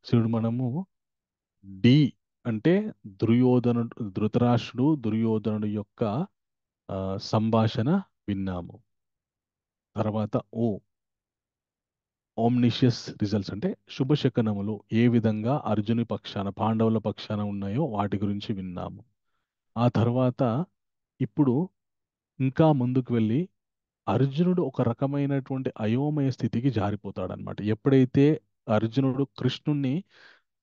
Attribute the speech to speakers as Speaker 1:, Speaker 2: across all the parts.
Speaker 1: చూడు మనము డి అంటే ధృతరాష్ట్రుడు దుర్యోధనుడు యొక్క ఆ, సంభాషణ విన్నాము. తర్వాత ఓ ఓమ్నిషియస్ రిజల్ట్స్ అంటే శుభశకనములు ఏ విధంగా అర్జుని పక్షాన పాండవుల పక్షాన ఉన్నాయో వాటి గురించి విన్నాము. ఆ తర్వాత ఇప్పుడు ఇంకా ముందుకు వెళ్ళి అర్జునుడు ఒక రకమైనటువంటి అయోమయ స్థితికి జారిపోతాడనమాట. ఎప్పుడైతే అర్జునుడు కృష్ణుణ్ణి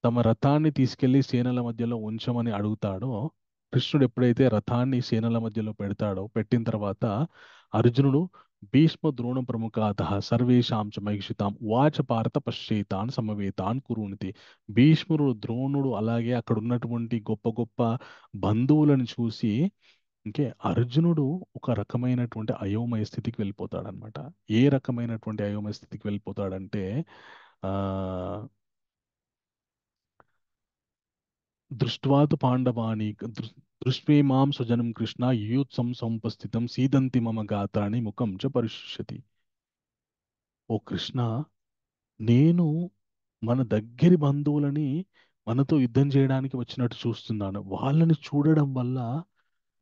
Speaker 1: తమ రథాన్ని తీసుకెళ్లి సేనల మధ్యలో ఉంచమని అడుగుతాడో, కృష్ణుడు ఎప్పుడైతే రథాన్ని సేనల మధ్యలో పెడతాడో, పెట్టిన తర్వాత అర్జునుడు భీష్మ ద్రోణ ప్రముఖాతః సర్వేషాం చ మహిషితాం వాచ పార్థ పశ్చేతాన్ సమవేతాన్ కురునితి. భీష్ముడు ద్రోణుడు అలాగే అక్కడ ఉన్నటువంటి గొప్ప గొప్ప బంధువులను చూసి ఇంకే అర్జునుడు ఒక రకమైనటువంటి అయోమయ స్థితికి వెళ్ళిపోతాడనమాట. ఏ రకమైనటువంటి అయోమయ స్థితికి వెళ్ళిపోతాడంటే ఆ దృష్ట్వాతు పాండవాని దృష్ట్వేమాం స్వజనం కృష్ణ యూత్సం సముపస్థితం సీదంతి మమ గాత్రాన్ని ముఖం చ పరిశుష్యతి. ఓ కృష్ణ, నేను మన దగ్గరి బంధువులని మనతో యుద్ధం చేయడానికి వచ్చినట్టు చూస్తున్నాను. వాళ్ళని చూడడం వల్ల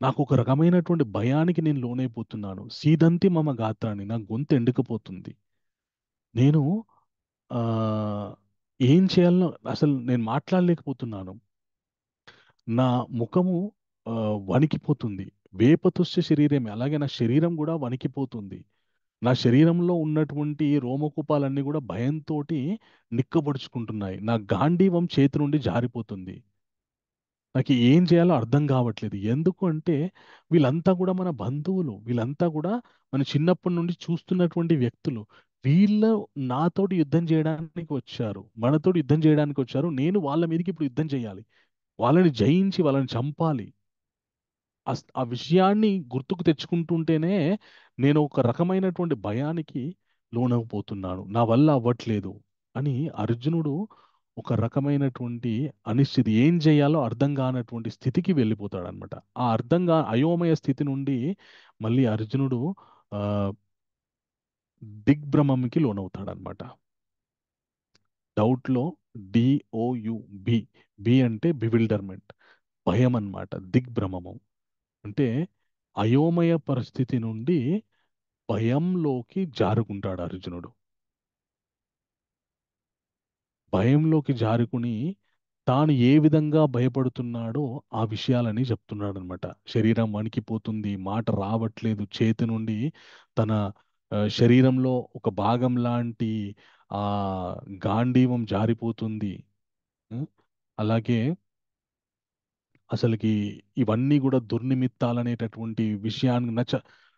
Speaker 1: నాకు ఒక రకమైనటువంటి భయానికి నేను లోనైపోతున్నాను. సీదంతి మమ గాత్రాన్ని, నా గొంతు ఎండుకపోతుంది. నేను ఆ ఏం చేయాలో అసలు నేను మాట్లాడలేకపోతున్నాను. నా ముఖము ఆ, వణికిపోతుంది. వేపతుస్య శరీరమే, అలాగే నా శరీరం కూడా వణికిపోతుంది. నా శరీరంలో ఉన్నటువంటి రోమకూపాలన్నీ కూడా భయంతోటి నిక్కబొడుచుకుంటున్నాయి. నా గాండీవం చేతి నుండి జారిపోతుంది. నాకు ఏం చేయాలో అర్థం కావట్లేదు. ఎందుకు అంటే వీళ్ళంతా కూడా మన బంధువులు, వీళ్ళంతా కూడా మన చిన్నప్పటి నుండి చూస్తున్నటువంటి వ్యక్తులు. వీళ్ళు నాతోటి యుద్ధం చేయడానికి వచ్చారు, మనతోటి యుద్ధం చేయడానికి వచ్చారు. నేను వాళ్ళ మీదకి ఇప్పుడు యుద్ధం చేయాలి, వాళ్ళని జయించి వాళ్ళని చంపాలి. ఆ విషయాన్ని గుర్తుకు తెచ్చుకుంటుంటేనే నేను ఒక రకమైనటువంటి భయానికి లోనైపోతున్నాను. నా వల్ల అవ్వట్లేదు అని అర్జునుడు ఒక రకమైనటువంటి అనిశ్చితి, ఏం చేయాలో అర్థం కానటువంటి స్థితికి వెళ్ళిపోతాడనమాట. ఆ అయోమయ స్థితి నుండి మళ్ళీ అర్జునుడు ఆ దిగ్భ్రమంకి లోనవుతాడనమాట. డౌట్లో డిఓయు బి, బి అంటే బివిల్డర్మెంట్, భయం అన్నమాట. దిగ్భ్రమము అంటే అయోమయ పరిస్థితి నుండి భయంలోకి జారుకుంటాడు అర్జునుడు. భయంలోకి జారుకుని తాను ఏ విధంగా భయపడుతున్నాడో ఆ విషయాలని చెప్తున్నాడు అనమాట. శరీరం వణికిపోతుంది, మాట రావట్లేదు చేతి నుండి. తన శరీరంలో ఒక భాగం లాంటి ఆ గాండీవం జారిపోతుంది. ఉం? అలాగే అసలుకి ఇవన్నీ కూడా దుర్నిమిత్తాలనేటటువంటి విషయాన్ని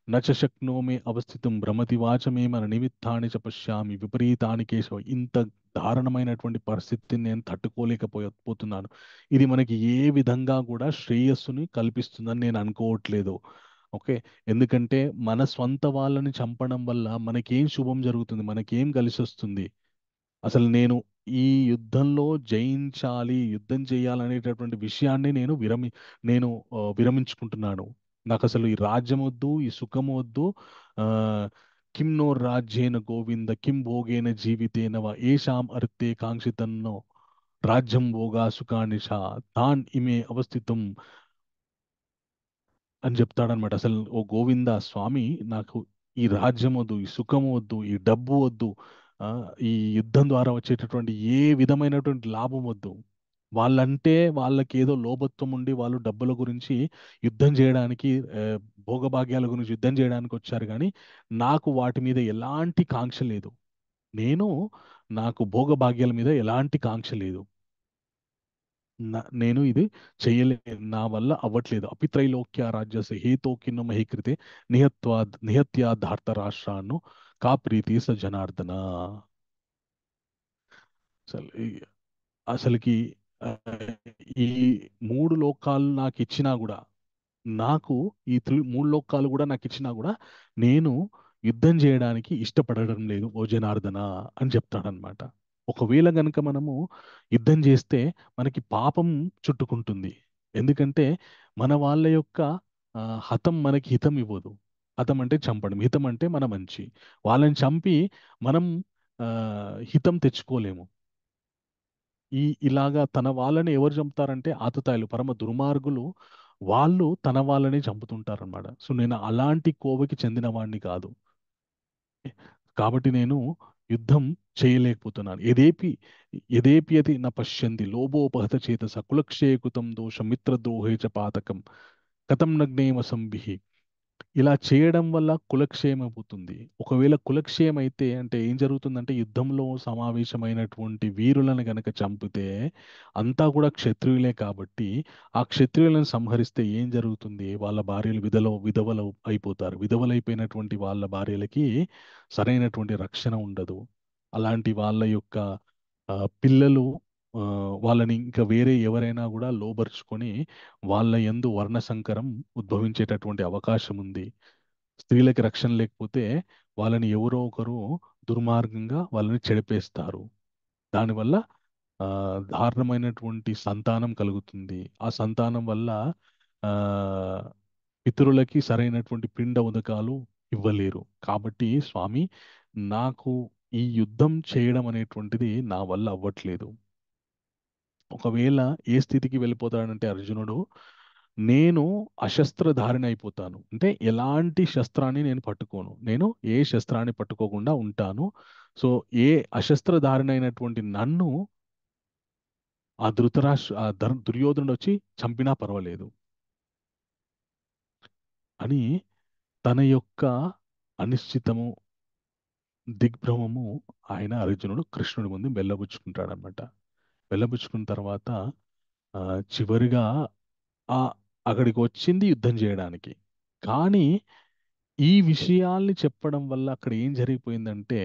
Speaker 1: నచ శక్నోమి అవస్థితం భ్రమతి వాచమే మన నిమిత్తాన్ని చ పశ్యామి విపరీతాని కేశవ. ఇంత దారుణమైనటువంటి పరిస్థితిని నేను పోతున్నాను. ఇది మనకి ఏ విధంగా కూడా శ్రేయస్సుని కల్పిస్తుందని నేను అనుకోవట్లేదు. ఓకే, ఎందుకంటే మన స్వంత వాళ్ళని చంపడం వల్ల మనకేం శుభం జరుగుతుంది, మనకేం కలిసి వస్తుంది? అసలు ఈ యుద్ధంలో జయించాలి, యుద్ధం చేయాలనేటటువంటి విషయాన్ని నేను విరమించుకుంటున్నాను. నాకు అసలు ఈ రాజ్యం వద్దు, ఈ సుఖం వద్దు. ఆ కిం నో రాజ్యేన గోవింద కిం భోగేన జీవితేన వా ఏషాం అర్థే కాంక్షితన్నో రాజ్యం భోగా సుఖానిషా తాన్ ఇమే అవస్థితం అని చెప్తాడనమాట. అసలు ఓ గోవింద స్వామి, నాకు ఈ రాజ్యం వద్దు, ఈ సుఖం వద్దు, ఈ డబ్బు వద్దు, ఆ, ఈ యుద్ధం ద్వారా వచ్చేటటువంటి ఏ విధమైనటువంటి లాభం వద్దు. వాళ్ళకి ఏదో లోభత్వం ఉండి వాళ్ళు డబ్బుల గురించి యుద్ధం చేయడానికి, భోగభాగ్యాల గురించి యుద్ధం చేయడానికి వచ్చారు కానీ నాకు వాటి మీద ఎలాంటి కాంక్ష లేదు. నేను నాకు భోగభాగ్యాల మీద ఎలాంటి కాంక్ష లేదు. నేను ఇది చెయ్యలేదు, నా వల్ల అవ్వట్లేదు. అపిత్రైలోక్య రాజ్యస హేతో కిన్న మహీకృతే నిహత్యా ధార్తరాష్ట్రాన్ని కా ప్రీతి స జనార్దన. అసలు అసలుకి ఆ, ఈ మూడు లోకాలు నాకు ఇచ్చినా కూడా, నాకు మూడు లోకాలు కూడా నాకు ఇచ్చినా కూడా నేను యుద్ధం చేయడానికి ఇష్టపడడం లేదు ఓ జనార్దన అని చెప్తాడనమాట. ఒకవేళ గనుక మనము యుద్ధం చేస్తే మనకి పాపం చుట్టుకుంటుంది. ఎందుకంటే మన వాళ్ళ యొక్క ఆ, హతం మనకి హితం ఇవ్వదు. హతం అంటే చంపడం, హితం అంటే మన మంచి. వాళ్ళని చంపి మనం హితం తెచ్చుకోలేము. ఇలాగా తన వాళ్ళని ఎవరు చంపుతారంటే ఆతతాయిలు, పరమ దుర్మార్గులు, వాళ్ళు తన వాళ్ళని చంపుతుంటారన్నమాట. సో నేను అలాంటి కోవకి చెందిన వాడిని కాదు. కాబట్టి నేను యుద్ధం చేయలేకపోతున్నాను. యదేపి న పశ్యంతి లోభోపహత చేతస కులక్షయకృతం దోషం మిత్రద్రోహే చ పాతకం కథం నగ్నేమ సంభిః. ఇలా చేయడం వల్ల కులక్షయం అయిపోతుంది. ఒకవేళ కులక్షయం అయితే అంటే ఏం జరుగుతుందంటే, యుద్ధంలో సమావేశమైనటువంటి వీరులను గనక చంపితే అంతా కూడా క్షత్రియులే కాబట్టి ఆ క్షత్రియులను సంహరిస్తే ఏం జరుగుతుంది? వాళ్ళ భార్యలు విధవలు అయిపోతారు. విధవలైపోయినటువంటి వాళ్ళ భార్యలకి సరైనటువంటి రక్షణ ఉండదు. అలాంటి వాళ్ళ యొక్క పిల్లలు ఆ, వాళ్ళని ఇంకా వేరే ఎవరైనా కూడా లోబరుచుకొని వాళ్ళ యందు వర్ణ సంకరం ఉద్భవించేటటువంటి అవకాశం ఉంది. స్త్రీలకి రక్షణ లేకపోతే వాళ్ళని ఎవరో ఒకరు దుర్మార్గంగా వాళ్ళని చెడిపేస్తారు. దానివల్ల ఆ, దారుణమైనటువంటి సంతానం కలుగుతుంది. ఆ సంతానం వల్ల ఆ, పితరులకి సరైనటువంటి పిండ ఉదకాలు ఇవ్వలేరు. కాబట్టి స్వామి, నాకు ఈ యుద్ధం చేయడం అనేటువంటిది నా వల్ల అవ్వట్లేదు. ఒకవేళ ఏ స్థితికి వెళ్ళిపోతాడంటే అర్జునుడు, నేను అశస్త్రధారిని అయిపోతాను. అంటే ఎలాంటి శస్త్రాన్ని నేను పట్టుకోను. నేను ఏ శస్త్రాన్ని పట్టుకోకుండా ఉంటాను. సో ఏ అశస్త్రధారినైనటువంటి నన్ను ఆ దుర్యోధనుడు వచ్చి చంపినా పర్వాలేదు అని తన యొక్క అనిశ్చితము, దిగ్భ్రమము అర్జునుడు కృష్ణుడి ముందు వెళ్ళబుచ్చుకుంటాడనమాట. వెళ్ళబుచ్చుకున్న తర్వాత ఆ, చివరిగా ఆ అక్కడికి వచ్చింది యుద్ధం చేయడానికి. కానీ ఈ విషయాల్ని చెప్పడం వల్ల అక్కడ ఏం జరిగిపోయిందంటే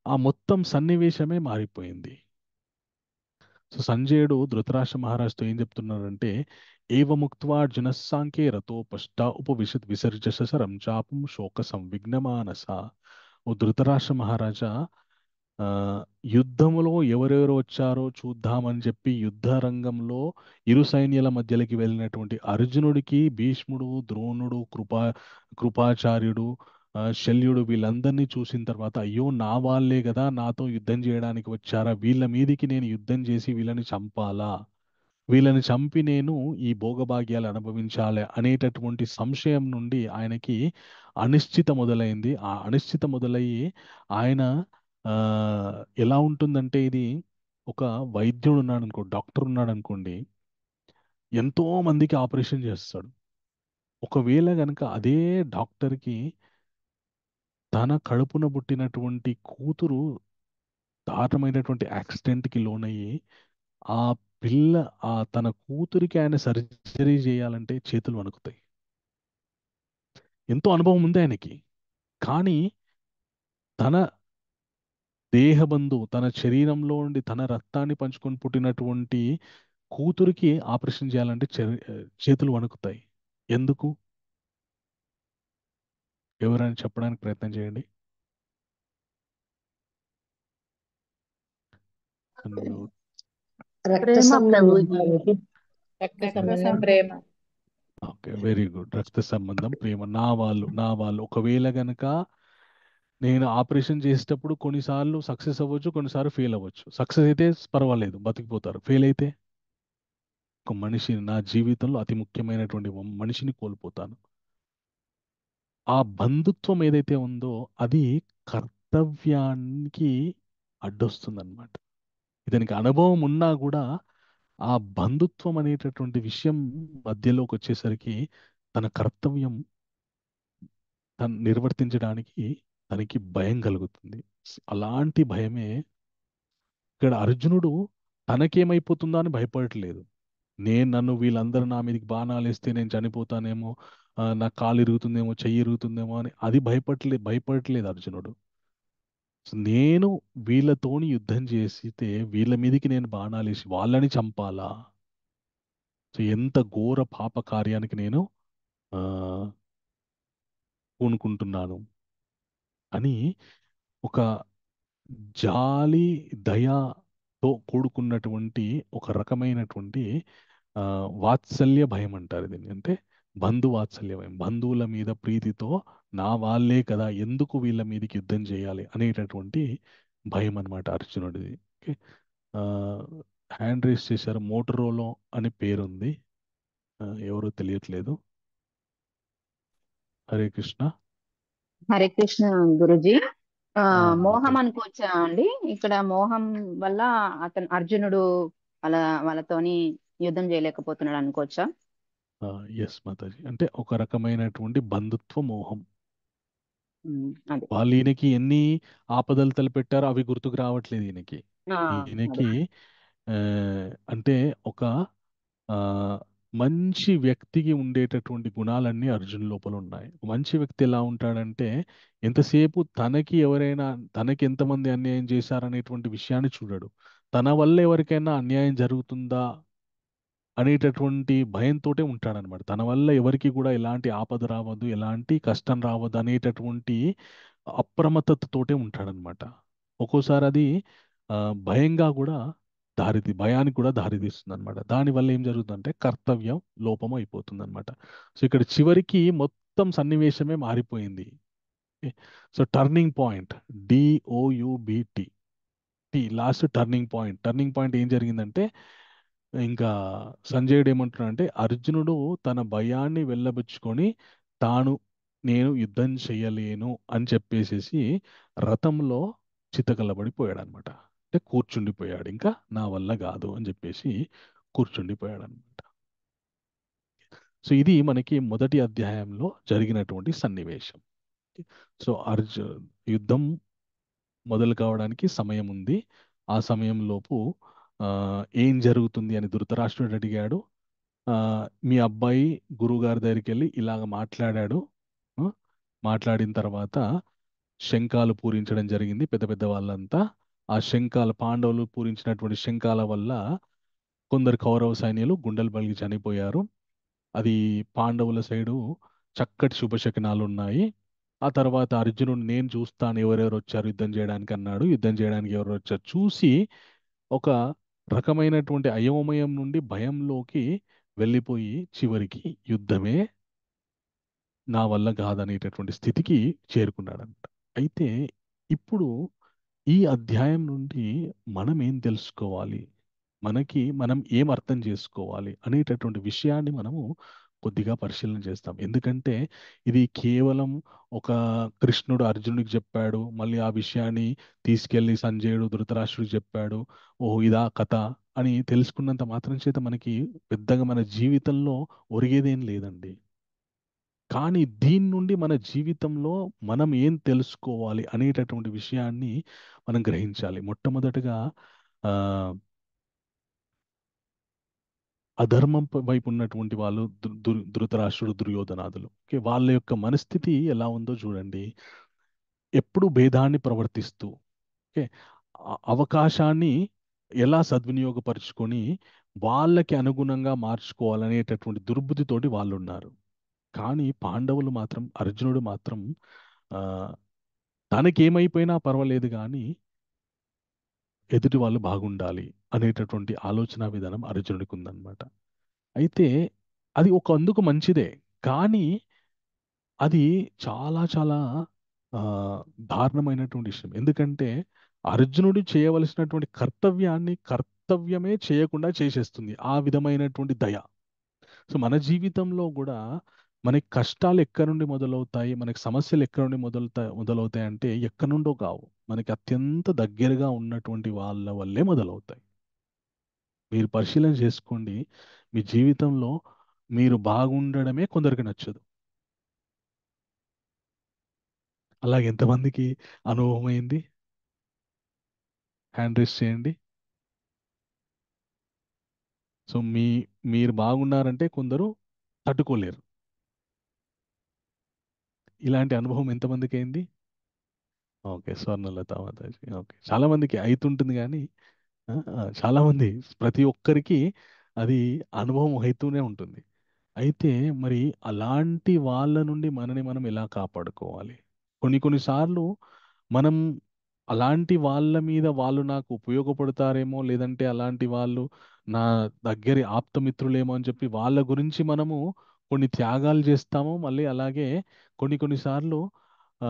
Speaker 1: ఆ మొత్తం సన్నివేశమే మారిపోయింది. సో సంజయుడు ధృతరాష్ట్ర మహారాజుతో ఏం చెప్తున్నాడంటే, ఏవముక్త్వా జనస్సాంఖ్యే రతో పష్టా ఉపవిశత్ విసర్జస రంచాపం శోక సంవిఘ్నమానస. ఓ ధృతరాష్ట్ర మహారాజా, ఆ, యుద్ధములో ఎవరెవరు వచ్చారో చూద్దామని చెప్పి యుద్ధ రంగంలో ఇరు సైన్యాల మధ్యలోకి వెళ్ళినటువంటి అర్జునుడికి భీష్ముడు, ద్రోణుడు, కృపాచార్యుడు, శల్యుడు వీళ్ళందరినీ చూసిన తర్వాత, అయ్యో నా వాళ్ళే కదా నాతో యుద్ధం చేయడానికి వచ్చారా, వీళ్ళ మీదికి నేను యుద్ధం చేసి వీళ్ళని చంపాలా, వీళ్ళని చంపి నేను ఈ భోగభాగ్యాలు అనుభవించాలి అనేటటువంటి సంశయం నుండి ఆయనకి అనిశ్చిత మొదలైంది. ఆ అనిశ్చిత మొదలయ్యి ఆయన ఆ, ఎలా ఉంటుందంటే, ఇది ఒక వైద్యుడు ఉన్నాడు అనుకో, డాక్టర్ ఉన్నాడు అనుకోండి, ఎంతో మందికి ఆపరేషన్ చేస్తాడు. ఒకవేళ గనక అదే డాక్టర్కి తన కడుపున పుట్టినటువంటి కూతురు దారుణమైనటువంటి యాక్సిడెంట్కి లోనయ్యి ఆ పిల్ల తన కూతురికి ఆయన సర్జరీ చేయాలంటే చేతులు వణుకుతాయి. ఎంతో అనుభవం ఉంది ఆయనకి. కానీ తన దేహబంధు, తన శరీరంలో ఉండి తన రక్తాన్ని పంచుకొని పుట్టినటువంటి కూతురికి ఆపరేషన్ చేయాలంటే చేతులు వణుకుతాయి. ఎందుకు? ఎవరైనా చెప్పడానికి ప్రయత్నం చేయండి. అన్మ్యూట్.
Speaker 2: రక్త
Speaker 3: ప్రేమ
Speaker 2: సంబంధం
Speaker 3: ప్రభుజీ.
Speaker 2: కాబట్టి.
Speaker 3: రక్త
Speaker 4: రక్త
Speaker 3: సంబంధం.
Speaker 4: ప్రేమ.
Speaker 1: Okay, very good. రక్త సంబంధం, ప్రేమ. నా వాళ్ళు ఒకవేళ గనక నేను ఆపరేషన్ చేసేటప్పుడు కొన్నిసార్లు సక్సెస్ అవ్వచ్చు, కొన్నిసార్లు ఫెయిల్ అవ్వచ్చు. సక్సెస్ అయితే పర్వాలేదు, బతికిపోతారు. ఫెయిల్ అయితే ఒక మనిషిని, నా జీవితంలో అతి ముఖ్యమైనటువంటి మనిషిని కోల్పోతాను. ఆ బంధుత్వం ఏదైతే ఉందో అది కర్తవ్యానికి అడ్డొస్తుందన్నమాట. ఇతనికి అనుభవం ఉన్నా కూడా ఆ బంధుత్వం అనేటటువంటి విషయం మధ్యలోకి వచ్చేసరికి తన కర్తవ్యం తను నిర్వర్తించడానికి తనకి భయం కలుగుతుంది. అలాంటి భయమే ఇక్కడ అర్జునుడు తనకేమైపోతుందో అని భయపడట్లేదు. నన్ను వీళ్ళందరూ నా మీదకి బాణాలు వేస్తే నేను చనిపోతానేమో, నా కాలు ఇరుగుతుందేమో, చెయ్యి ఇరుగుతుందేమో అని అది భయపడట్లేదు అర్జునుడు. సో నేను వీళ్ళతోని యుద్ధం చేసితే వీళ్ళ మీదకి నేను బాణాలు వేసి వాళ్ళని చంపాలా? సో ఎంత ఘోర పాప కార్యానికి నేను ఆ, పూనుకుంటున్నాను అని ఒక జాలి, దయతో కూడుకున్నటువంటి ఒక రకమైనటువంటి ఆ, వాత్సల్య భయం అంటారు దీన్ని. అంటే బంధు వాత్సల్య భయం. బంధువుల మీద ప్రీతితో నా వాళ్ళే కదా, ఎందుకు వీళ్ళ మీదకి యుద్ధం చేయాలి అనేటటువంటి భయం అన్నమాట అర్జునుడిది. ఓకే. హ్యాండ్ రేస్ చేశారు. మోటరోలో అని పేరుంది. ఎవరో తెలియట్లేదు. హరే కృష్ణ.
Speaker 2: హరే కృష్ణ గురుజీ. మోహం
Speaker 1: మాతాజీ.
Speaker 2: అనుకోవచ్చా అండి? ఇక్కడ మోహం వల్ల అతను అర్జునుడు వాళ్ళ వాళ్ళతోని యుద్ధం చేయలేకపోతున్నాడు అనుకోవచ్చా?
Speaker 1: ఎస్ మాతాజీ, అంటే ఒక రకమైనటువంటి బంధుత్వ మోహం.
Speaker 2: అదే.
Speaker 1: వాళ్ళు ఈయనకి ఎన్ని ఆపదలు తలపెట్టారో అవి గుర్తుకు రావట్లేదు ఈయనకి.
Speaker 2: ఆ, అదే.
Speaker 1: ఈయనకి ఆ, అంటే ఒక ఆ, మంచి వ్యక్తికి ఉండేటటువంటి గుణాలన్నీ అర్జున్ లోపల ఉన్నాయి. ఒక మంచి వ్యక్తి ఎలా ఉంటాడంటే ఎంతసేపు తనకి ఎవరైనా, తనకి ఎంతమంది అన్యాయం చేశారనేటువంటి విషయాన్ని చూడడు. తన వల్ల ఎవరికైనా అన్యాయం జరుగుతుందా అనేటటువంటి భయంతోటే ఉంటాడనమాట. తన వల్ల ఎవరికి కూడా ఎలాంటి ఆపద రావద్దు, ఎలాంటి కష్టం రావద్దు అనేటటువంటి అప్రమత్తతతోటే ఉంటాడనమాట. ఒక్కోసారి అది ఆ, భయంగా కూడా భయానికి కూడా దారితీస్తుంది అనమాట. దానివల్ల ఏం జరుగుతుందంటే కర్తవ్యం లోపం అయిపోతుంది అనమాట. సో ఇక్కడ చివరికి మొత్తం సన్నివేశమే మారిపోయింది. So turning point, D O U B T, last turning point. Turning point ఏం జరిగిందంటే ఇంకా సంజయుడు ఏమంటున్నాడంటే అర్జునుడు తన భయాన్ని వెళ్ళబుచ్చుకొని తాను నేను యుద్ధం చెయ్యలేను అని చెప్పేసేసి రథంలో చితకల్లబడిపోయాడు అనమాట. అంటే కూర్చుండిపోయాడు. ఇంకా నా వల్ల కాదు అని చెప్పేసి కూర్చుండిపోయాడు అనమాట. సో ఇది మనకి మొదటి అధ్యాయంలో జరిగినటువంటి సన్నివేశం. సో యుద్ధం మొదలు కావడానికి సమయం ఉంది. ఆ సమయంలోపు ఆ, ఏం జరుగుతుంది అని ధృతరాష్ట్రుడు అడిగాడు. ఆ, మీ అబ్బాయి గురువుగారి దగ్గరికి వెళ్ళి ఇలాగ మాట్లాడాడు. ఆ, మాట్లాడిన తర్వాత శంఖాలు పూరించడం జరిగింది పెద్ద పెద్ద వాళ్ళంతా. ఆ శంఖాలు, పాండవులు పూరించినటువంటి శంఖాల వల్ల కొందరు కౌరవ సైన్యులు గుండెలు పలిగి చనిపోయారు. అది పాండవుల సైడు చక్కటి శుభశకనాలు ఉన్నాయి. ఆ తర్వాత అర్జునుడు నేను చూస్తాను ఎవరెవరు వచ్చారు యుద్ధం చేయడానికి అన్నాడు. యుద్ధం చేయడానికి ఎవరు వచ్చారు చూసి ఒక రకమైనటువంటి అయోమయం నుండి భయంలోకి వెళ్ళిపోయి చివరికి యుద్ధమే నా వల్ల కాదనేటటువంటి స్థితికి చేరుకున్నాడంట. అయితే ఇప్పుడు ఈ అధ్యాయం నుండి మనం ఏం తెలుసుకోవాలి, మనం ఏం అర్థం చేసుకోవాలి అనేటటువంటి విషయాన్ని మనము కొద్దిగా పరిశీలన చేస్తాం. ఎందుకంటే ఇది కేవలం ఒక కృష్ణుడు అర్జునుడికి చెప్పాడు, మళ్ళీ ఆ విషయాన్ని తీసుకెళ్లి సంజయుడు ధృతరాష్ట్రుడికి చెప్పాడు, ఓహో ఇదా కథ అని తెలుసుకున్నంత మాత్రం చేత మనకి పెద్దగా మన జీవితంలో ఒరిగేదేం లేదండి. కానీ దీని నుండి మన జీవితంలో మనం ఏం తెలుసుకోవాలి అనేటటువంటి విషయాన్ని మనం గ్రహించాలి. మొట్టమొదటగా ఆ, అధర్మం వైపు ఉన్నటువంటి వాళ్ళు ధృతరాష్ట్రుడు, దుర్యోధనాదులు. ఓకే, వాళ్ళ యొక్క మనస్థితి ఎలా ఉందో చూడండి. ఎప్పుడు భేదాన్ని ప్రవర్తిస్తూ, ఓకే, అవకాశాన్ని ఎలా సద్వినియోగపరుచుకొని వాళ్ళకి అనుగుణంగా మార్చుకోవాలనేటటువంటి దుర్బుద్ధితోటి వాళ్ళు ఉన్నారు. కానీ పాండవులు మాత్రం, అర్జునుడు మాత్రం ఆ, తనకేమైపోయినా పర్వాలేదు కానీ ఎదుటి వాళ్ళు బాగుండాలి అనేటటువంటి ఆలోచన విధానం అర్జునుడికి ఉందన్నమాట. అయితే అది ఒక అందుకు మంచిదే. కానీ అది చాలా చాలా ఆ, దారుణమైనటువంటి విషయం. ఎందుకంటే అర్జునుడు చేయవలసినటువంటి కర్తవ్యాన్ని కర్తవ్యమే చేయకుండా చేసేస్తుంది ఆ విధమైనటువంటి దయ. సో మన జీవితంలో కూడా మనకి కష్టాలు ఎక్కడి నుండి మొదలవుతాయి, మనకి సమస్యలు ఎక్కడి నుండి మొదలవుతాయి అంటే ఎక్కడి నుండో కావు, మనకి అత్యంత దగ్గరగా ఉన్నటువంటి వాళ్ళ వల్లే మొదలవుతాయి. మీరు పరిశీలన చేసుకోండి. మీ జీవితంలో మీరు బాగుండడమే కొందరికి నచ్చదు. అలాగే ఎంతమందికి అనుభవం అయింది? హ్యాండ్ రేస్ చేయండి. సో మీరు బాగున్నారంటే కొందరు తట్టుకోలేరు. ఇలాంటి అనుభవం ఎంతమందికి అయింది? ఓకే, స్వర్ణలత మాతాజీ. ఓకే, చాలా మందికి అయితుంటుంది కానీ చాలా మంది, ప్రతి ఒక్కరికి అది అనుభవం అవుతూనే ఉంటుంది. అయితే మరి అలాంటి వాళ్ళ నుండి మనని మనం ఎలా కాపాడుకోవాలి? కొన్నిసార్లు మనం అలాంటి వాళ్ళ మీద వాళ్ళు నాకు ఉపయోగపడతారేమో, లేదంటే అలాంటి వాళ్ళు నా దగ్గరి ఆప్తమిత్రులేమో అని చెప్పి వాళ్ళ గురించి మనము కొన్ని త్యాగాలు చేస్తాము. మళ్ళీ అలాగే కొన్నిసార్లు ఆ,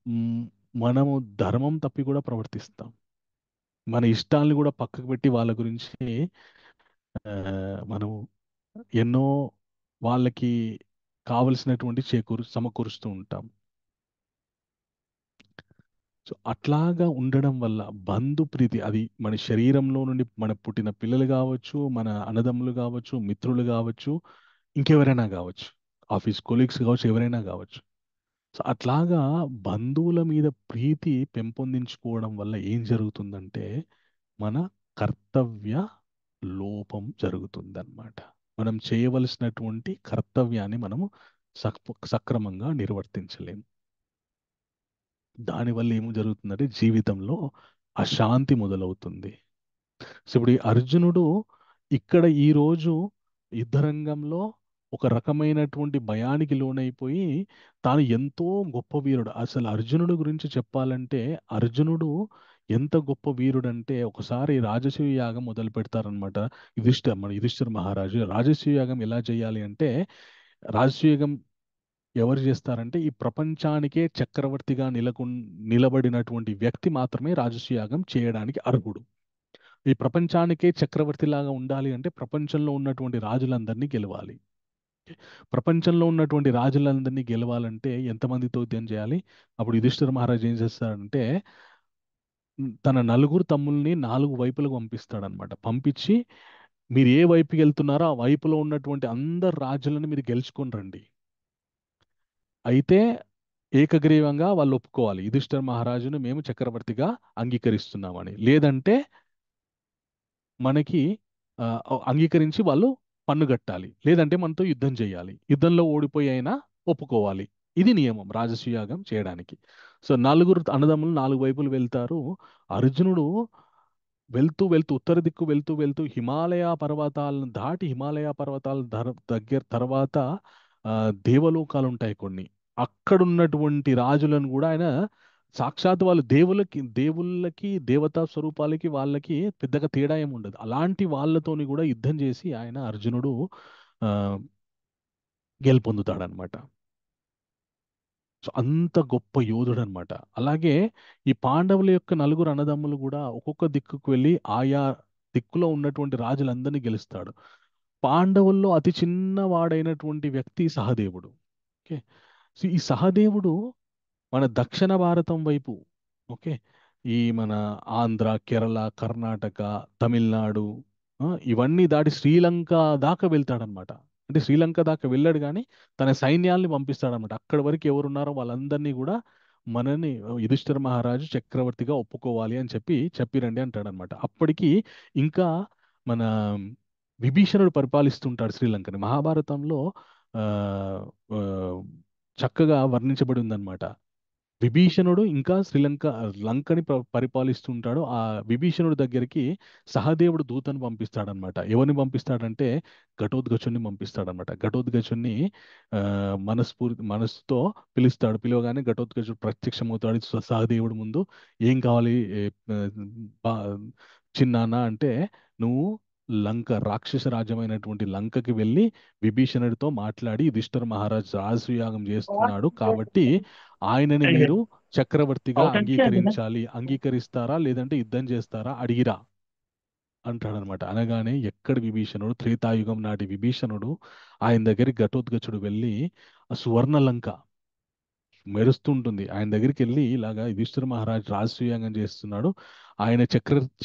Speaker 1: మ్, మనము ధర్మం తప్పి కూడా ప్రవర్తిస్తాం. మన ఇష్టాలను కూడా పక్కకు పెట్టి వాళ్ళ గురించి మనం ఎన్నో వాళ్ళకి కావలసినటువంటి సమకూరుస్తూ ఉంటాం. సో అట్లాగా ఉండడం వల్ల బంధు ప్రీతి అది మన శరీరంలో నుండి మన పుట్టిన పిల్లలు కావచ్చు, మన అన్నదమ్ములు కావచ్చు, మిత్రులు కావచ్చు, ఇంకెవరైనా కావచ్చు, ఆఫీస్ కొలీగ్స్ కావచ్చు, ఎవరైనా కావచ్చు. సో అట్లాగా బంధువుల మీద ప్రీతి పెంపొందించుకోవడం వల్ల ఏం జరుగుతుందంటే మన కర్తవ్య లోపం జరుగుతుందన్నమాట. మనం చేయవలసినటువంటి కర్తవ్యాన్ని మనము సక్రమంగా నిర్వర్తించలేము. దానివల్ల ఏం జరుగుతుందంటే జీవితంలో అశాంతి మొదలవుతుంది. సో ఇప్పుడు ఈ అర్జునుడు ఇక్కడ ఈరోజు యుద్ధరంగంలో ఒక రకమైనటువంటి భయానికి లోనైపోయి తాను ఎంతో గొప్ప వీరుడు. అసలు అర్జునుడు గురించి చెప్పాలంటే అర్జునుడు ఎంత గొప్ప వీరుడంటే ఒకసారి రాజసూయ యాగం మొదలు పెడతారనమాట. మన యుధిష్ఠిర మహారాజు రాజసూయ యాగం ఎలా చేయాలి అంటే రాజసూయ యాగం ఎవరు చేస్తారంటే ఈ ప్రపంచానికే చక్రవర్తిగా నిలబడినటువంటి వ్యక్తి మాత్రమే రాజసూయ యాగం చేయడానికి అర్హుడు. ఈ ప్రపంచానికే చక్రవర్తిలాగా ఉండాలి అంటే ప్రపంచంలో ఉన్నటువంటి రాజులందరినీ గెలవాలి. ప్రపంచంలో ఉన్నటువంటి రాజులందరినీ గెలవాలంటే ఎంతమందితో యుద్ధం చేయాలి? అప్పుడు యుధిష్ఠిర మహారాజు ఏం చేస్తాడంటే తన నలుగురు తమ్ముల్ని నాలుగు వైపులకు పంపిస్తాడనమాట. పంపించి మీరు ఏ వైపుకి వెళ్తున్నారో ఆ వైపులో ఉన్నటువంటి అందరు రాజులను మీరు గెలుచుకొని రండి. అయితే ఏకగ్రీవంగా వాళ్ళు ఒప్పుకోవాలి యుధిష్ఠిర మహారాజును మేము చక్రవర్తిగా అంగీకరిస్తున్నామని. లేదంటే మనకి అంగీకరించి వాళ్ళు పన్ను కట్టాలి. లేదంటే మనతో యుద్ధం చేయాలి. యుద్ధంలో ఓడిపోయి అయినా ఒప్పుకోవాలి. ఇది నియమం రాజసూయాగం చేయడానికి. సో నలుగురు అన్నదమ్ములు నాలుగు వైపులు వెళ్తారు. అర్జునుడు వెళ్తూ వెళ్తూ ఉత్తర దిక్కు వెళ్తూ వెళ్తూ హిమాలయ పర్వతాలను దాటి హిమాలయ పర్వతాల దగ్గర తర్వాత ఆ, దేవలోకాలు ఉంటాయి కొన్ని. అక్కడున్నటువంటి రాజులను కూడా ఆయన సాక్షాత్ వాళ్ళు దేవుళ్ళకి దేవతా స్వరూపాలకి వాళ్ళకి పెద్దగా తేడా ఏమి ఉండదు. అలాంటి వాళ్ళతోని కూడా యుద్ధం చేసి ఆయన అర్జునుడు ఆ, గెలుపొందుతాడనమాట. సో అంత గొప్ప యోధుడు అనమాట. అలాగే ఈ పాండవుల యొక్క నలుగురు అన్నదమ్ములు కూడా ఒక్కొక్క దిక్కుకు వెళ్ళి ఆయా దిక్కులో ఉన్నటువంటి రాజులందరినీ గెలుస్తాడు. పాండవుల్లో అతి చిన్నవాడైనటువంటి వ్యక్తి సహదేవుడు. ఓకే. సో ఈ సహదేవుడు మన దక్షిణ భారతం వైపు, ఓకే, ఈ మన ఆంధ్ర, కేరళ, కర్ణాటక, తమిళనాడు, ఇవన్నీ దాటి శ్రీలంక దాకా వెళ్తాడనమాట. అంటే శ్రీలంక దాకా వెళ్ళాడు కానీ తన సైన్యాల్ని పంపిస్తాడనమాట. అక్కడి వరకు ఎవరున్నారో వాళ్ళందరినీ కూడా మనని యుధిష్ఠిర మహారాజు చక్రవర్తిగా ఒప్పుకోవాలి అని చెప్పిరండి అంటాడనమాట. అప్పటికి ఇంకా మన విభీషణుడు పరిపాలిస్తుంటాడు శ్రీలంకని. మహాభారతంలో ఆ, ఆ, చక్కగా వర్ణించబడి ఉందన్నమాట. విభీషణుడు ఇంకా లంకని పరిపాలిస్తుంటాడు. ఆ విభీషణుడి దగ్గరికి సహదేవుడు దూతను పంపిస్తాడనమాట. ఎవరిని పంపిస్తాడంటే ఘటోత్కచుని పంపిస్తాడనమాట. ఘటోత్కచుని ఆ, మనసుతో పిలుస్తాడు. పిలవగానే ఘటోత్కచుడు ప్రత్యక్షమవుతాడు సహదేవుడి ముందు. ఏం కావాలి బా- చిన్నాన్న అంటే నువ్వు రాక్షస రాజ్యమైనటువంటి లంకకి వెళ్ళి విభీషణుడితో మాట్లాడి యుధిష్ఠిర మహారాజ్ రాజసూయాగం చేస్తున్నాడు కాబట్టి ఆయనని మీరు చక్రవర్తిగా అంగీకరిస్తారా లేదంటే యుద్ధం చేస్తారా అడిగిరా అంటాడనమాట. అనగానే ఎక్కడ విభీషణుడు, త్రేతాయుగం నాటి విభీషణుడు ఆయన దగ్గరికి ఘటోత్కచుడు వెళ్ళి ఆ సువర్ణ లంక మెరుస్తుంటుంది ఆయన దగ్గరికి వెళ్ళి ఇలాగా యుధిష్ఠిర మహారాజ్ రాజసూయంగం చేస్తున్నాడు, ఆయన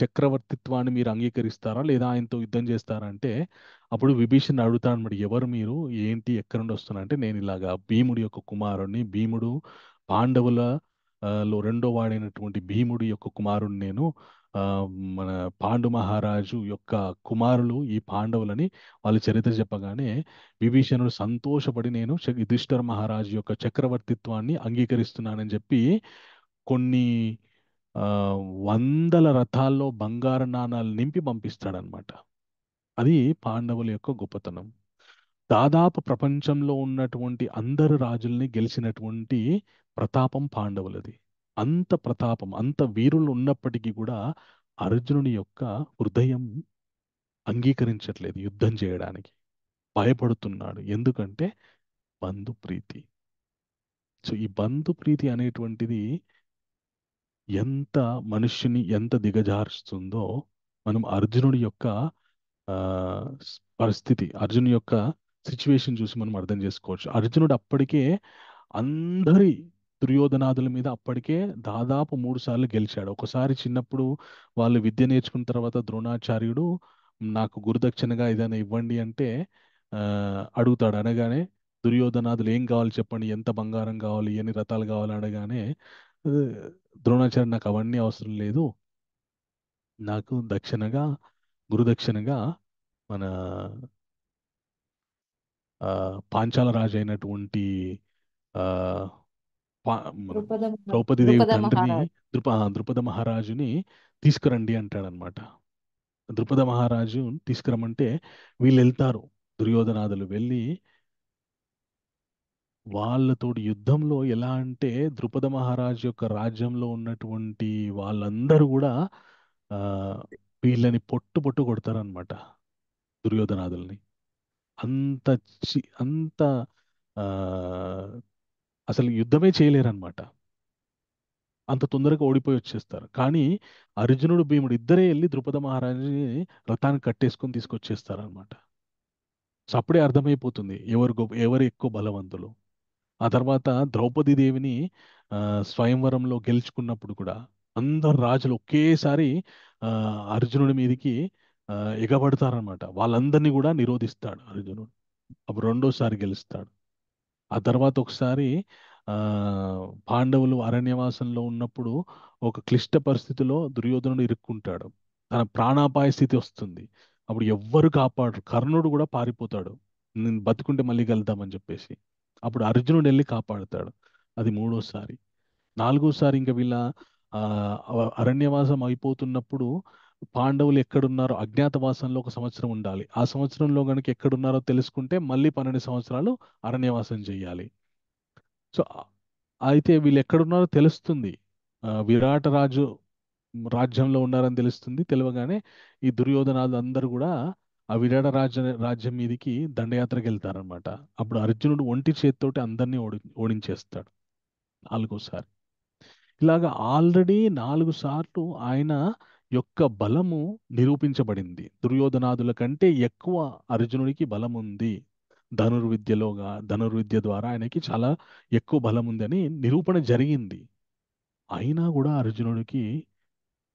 Speaker 1: చక్రవర్తిత్వాన్ని మీరు అంగీకరిస్తారా లేదా ఆయనతో యుద్ధం చేస్తారా అంటే అప్పుడు విభీషణ్ అడుగుతాడు అనమాట. ఎవరు మీరు, ఏంటి, ఎక్కడి నుండి వస్తున్నా అంటే నేను ఇలాగా భీముడి యొక్క కుమారుణ్ణి, భీముడు పాండవుల లో రెండో వాడైనటువంటి భీముడి యొక్క కుమారుణ్ణి నేను. ఆ, మన పాండు మహారాజు యొక్క కుమారులు ఈ పాండవులని వాళ్ళ చరిత్ర చెప్పగానే విభీషణుడు సంతోషపడి నేను యుధిష్ఠిర మహారాజు యొక్క చక్రవర్తిత్వాన్ని అంగీకరిస్తున్నానని చెప్పి కొన్ని ఆ, వందల రథాల్లో బంగారు నాణాలు నింపి పంపిస్తాడనమాట. అది పాండవుల యొక్క గొప్పతనం. దాదాపు ప్రపంచంలో ఉన్నటువంటి అందరు రాజుల్ని గెలిచినటువంటి ప్రతాపం పాండవులది. అంత ప్రతాపం, అంత వీరులు ఉన్నప్పటికీ కూడా అర్జునుని యొక్క హృదయం అంగీకరించట్లేదు యుద్ధం చేయడానికి. భయపడుతున్నాడు. ఎందుకంటే బంధు ప్రీతి. సో ఈ బంధు ప్రీతి అనేటువంటిది ఎంత మనుష్యుని ఎంత దిగజారుస్తుందో మనం అర్జునుడి యొక్క ఆ, పరిస్థితి, అర్జునుడి యొక్క సిచ్యువేషన్ చూసి మనం అర్థం చేసుకోవచ్చు. అర్జునుడు అప్పటికే అందరి దుర్యోధనాదుల మీద అప్పటికే దాదాపు 3 సార్లు గెలిచాడు. ఒకసారి చిన్నప్పుడు వాళ్ళు విద్య నేర్చుకున్న తర్వాత ద్రోణాచార్యుడు నాకు గురుదక్షిణగా ఏదైనా ఇవ్వండి అంటే ఆ, అడుగుతాడు. అనగానే దుర్యోధనాదులు ఏం కావాలి చెప్పండి, ఎంత బంగారం కావాలి, ఎన్ని రథాలు కావాలి అనగానే ఆ, ద్రోణాచార్య నాకు అవన్నీ అవసరం లేదు, నాకు దక్షిణగా గురుదక్షిణగా మన ఆ, పాంచాల రాజు అయినటువంటి ఆ, మన ద్రౌపదీదేవి
Speaker 3: ద్రుపద
Speaker 1: తండ్రిని
Speaker 3: మహారాజ్.
Speaker 1: ద్రుపద మహారాజుని తీసుకురండి అంటాడనమాట. ద్రుపద మహారాజు తీసుకురమ్మంటే వీళ్ళు వెళ్తారు. దుర్యోధనాదులు వెళ్ళి వాళ్ళతోటి యుద్ధంలో ఎలా అంటే ద్రుపద మహారాజు యొక్క రాజ్యంలో ఉన్నటువంటి వాళ్ళందరూ కూడా ఆ, వీళ్ళని పొట్టు పొట్టు కొడతారనమాట, దుర్యోధనాదుల్ని. అంత అంత ఆ, అసలు యుద్ధమే చేయలేరన్నమాట. అంత తొందరగా ఓడిపోయి వచ్చేస్తారు. కానీ అర్జునుడు భీముడు ఇద్దరే వెళ్ళి ద్రుపద మహారాజుని రథానికి కట్టేసుకొని తీసుకొచ్చేస్తారనమాట. సో అప్పుడే అర్థమైపోతుంది ఎవరు ఎక్కువ బలవంతులు. ఆ తర్వాత ద్రౌపది దేవిని ఆ, స్వయంవరంలో గెలుచుకున్నప్పుడు కూడా అందరు రాజులు ఒకేసారి ఆ, అర్జునుడి మీదికి ఆ, ఎగబడతారనమాట. వాళ్ళందరినీ కూడా నిరోధిస్తాడు అర్జునుడు. అప్పుడు రెండోసారి గెలుస్తాడు. ఆ తర్వాత ఒకసారి ఆ పాండవులు అరణ్యవాసంలో ఉన్నప్పుడు ఒక క్లిష్ట పరిస్థితిలో దుర్యోధనుడు ఇరుక్కుంటాడు. తన ప్రాణాపాయ స్థితి వస్తుంది. అప్పుడు ఎవ్వరు కాపాడరు. కర్ణుడు కూడా పారిపోతాడు, నేను బతుకుంటే మళ్ళీ కలుద్దామని చెప్పేసి. అప్పుడు అర్జునుడు వెళ్ళి కాపాడుతాడు. అది మూడోసారి. నాలుగోసారి ఇంకా వీళ్ళ ఆ అరణ్యవాసం అయిపోతున్నప్పుడు పాండవులు ఎక్కడున్నారో అజ్ఞాతవాసంలో 1 సంవత్సరం ఉండాలి. ఆ సంవత్సరంలో కనుక ఎక్కడున్నారో తెలుసుకుంటే మళ్ళీ 12 సంవత్సరాలు అరణ్యవాసం చేయాలి. సో అయితే వీళ్ళు ఎక్కడున్నారో తెలుస్తుంది. విరాట రాజు రాజ్యంలో ఉన్నారని తెలుస్తుంది. తెలియగానే ఈ దుర్యోధనాలు అందరూ కూడా ఆ రాజ్యం మీదికి దండయాత్రకు వెళ్తారనమాట. అప్పుడు అర్జునుడు ఒంటి చేత్తోటి అందరినీ ఓడించేస్తాడు నాలుగోసారి. ఇలాగా ఆల్రెడీ 4 సార్లు ఆయన యొక్క బలము నిరూపించబడింది. దుర్యోధనాదుల కంటే ఎక్కువ అర్జునుడికి బలం ఉంది. ధనుర్విద్య ద్వారా ఆయనకి చాలా ఎక్కువ బలం ఉందని నిరూపణ జరిగింది. అయినా కూడా అర్జునుడికి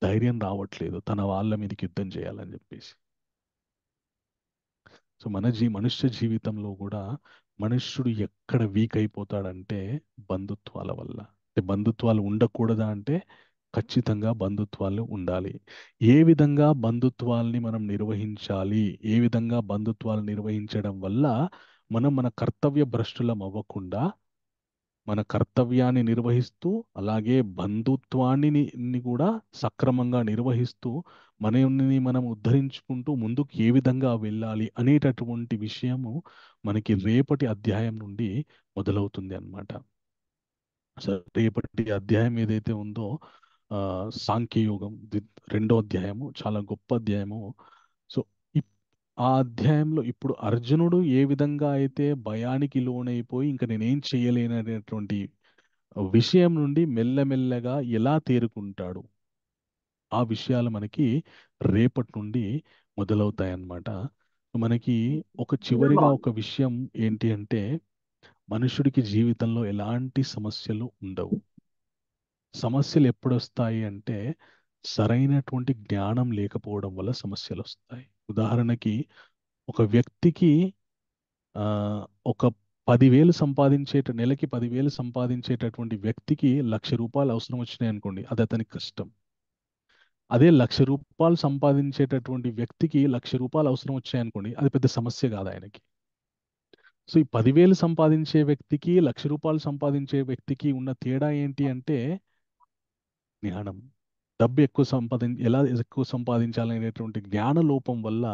Speaker 1: ధైర్యం రావట్లేదు తన వాళ్ళ మీదకి యుద్ధం చేయాలని చెప్పేసి. సో మనుష్య జీవితంలో కూడా మనుష్యుడు ఎక్కడ వీక్ అయిపోతాడంటే బంధుత్వాల వల్ల. అంటే బంధుత్వాలు ఉండకూడదా అంటే ఖచ్చితంగా బంధుత్వాలు ఉండాలి. ఏ విధంగా బంధుత్వాల్ని మనం నిర్వహించాలి, ఏ విధంగా బంధుత్వాలు నిర్వహించడం వల్ల మనం మన కర్తవ్య భ్రష్టులం అవ్వకుండా మన కర్తవ్యాన్ని నిర్వహిస్తూ అలాగే బంధుత్వాన్ని కూడా సక్రమంగా నిర్వహిస్తూ మనల్ని మనం ఉద్ధరించుకుంటూ ముందుకు ఏ విధంగా వెళ్ళాలి అనేటటువంటి విషయము మనకి రేపటి అధ్యాయం నుండి మొదలవుతుంది అన్నమాట. అసలు రేపటి అధ్యాయం ఏదైతే ఉందో ఆ, సాంఖ్యయోగం రెండో అధ్యాయము చాలా గొప్ప అధ్యాయము. సో ఇప్- ఆ అధ్యాయంలో ఇప్పుడు అర్జునుడు ఏ విధంగా అయితే భయానికి లోనైపోయి ఇంకా నేనేం చేయలేననేటువంటి విషయం నుండి మెల్లమెల్లగా ఎలా తేరుకుంటాడు, ఆ విషయాలు మనకి రేపటి నుండి మొదలవుతాయన్నమాట. మనకి చివరిగా ఒక విషయం ఏంటి అంటే మనుషుడికి జీవితంలో ఎలాంటి సమస్యలు ఉండవు. సమస్యలు ఎప్పుడొస్తాయి అంటే సరైనటువంటి జ్ఞానం లేకపోవడం వల్ల సమస్యలు వస్తాయి. ఉదాహరణకి ఒక వ్యక్తికి ఆ, ఒక 10,000 నెలకి 10,000 సంపాదించేటటువంటి వ్యక్తికి 1,00,000 అవసరం వచ్చినాయి అనుకోండి, అది అతనికి కష్టం. అదే 1,00,000 సంపాదించేటటువంటి వ్యక్తికి 1,00,000 అవసరం వచ్చాయి అనుకోండి, అది పెద్ద సమస్య కాదు ఆయనకి. సో ఈ 10,000 సంపాదించే వ్యక్తికి 1,00,000 సంపాదించే వ్యక్తికి ఉన్న తేడా ఏంటి అంటే జ్ఞానం. డబ్బు ఎలా ఎక్కువ సంపాదించాలనేటువంటి జ్ఞాన లోపం వల్ల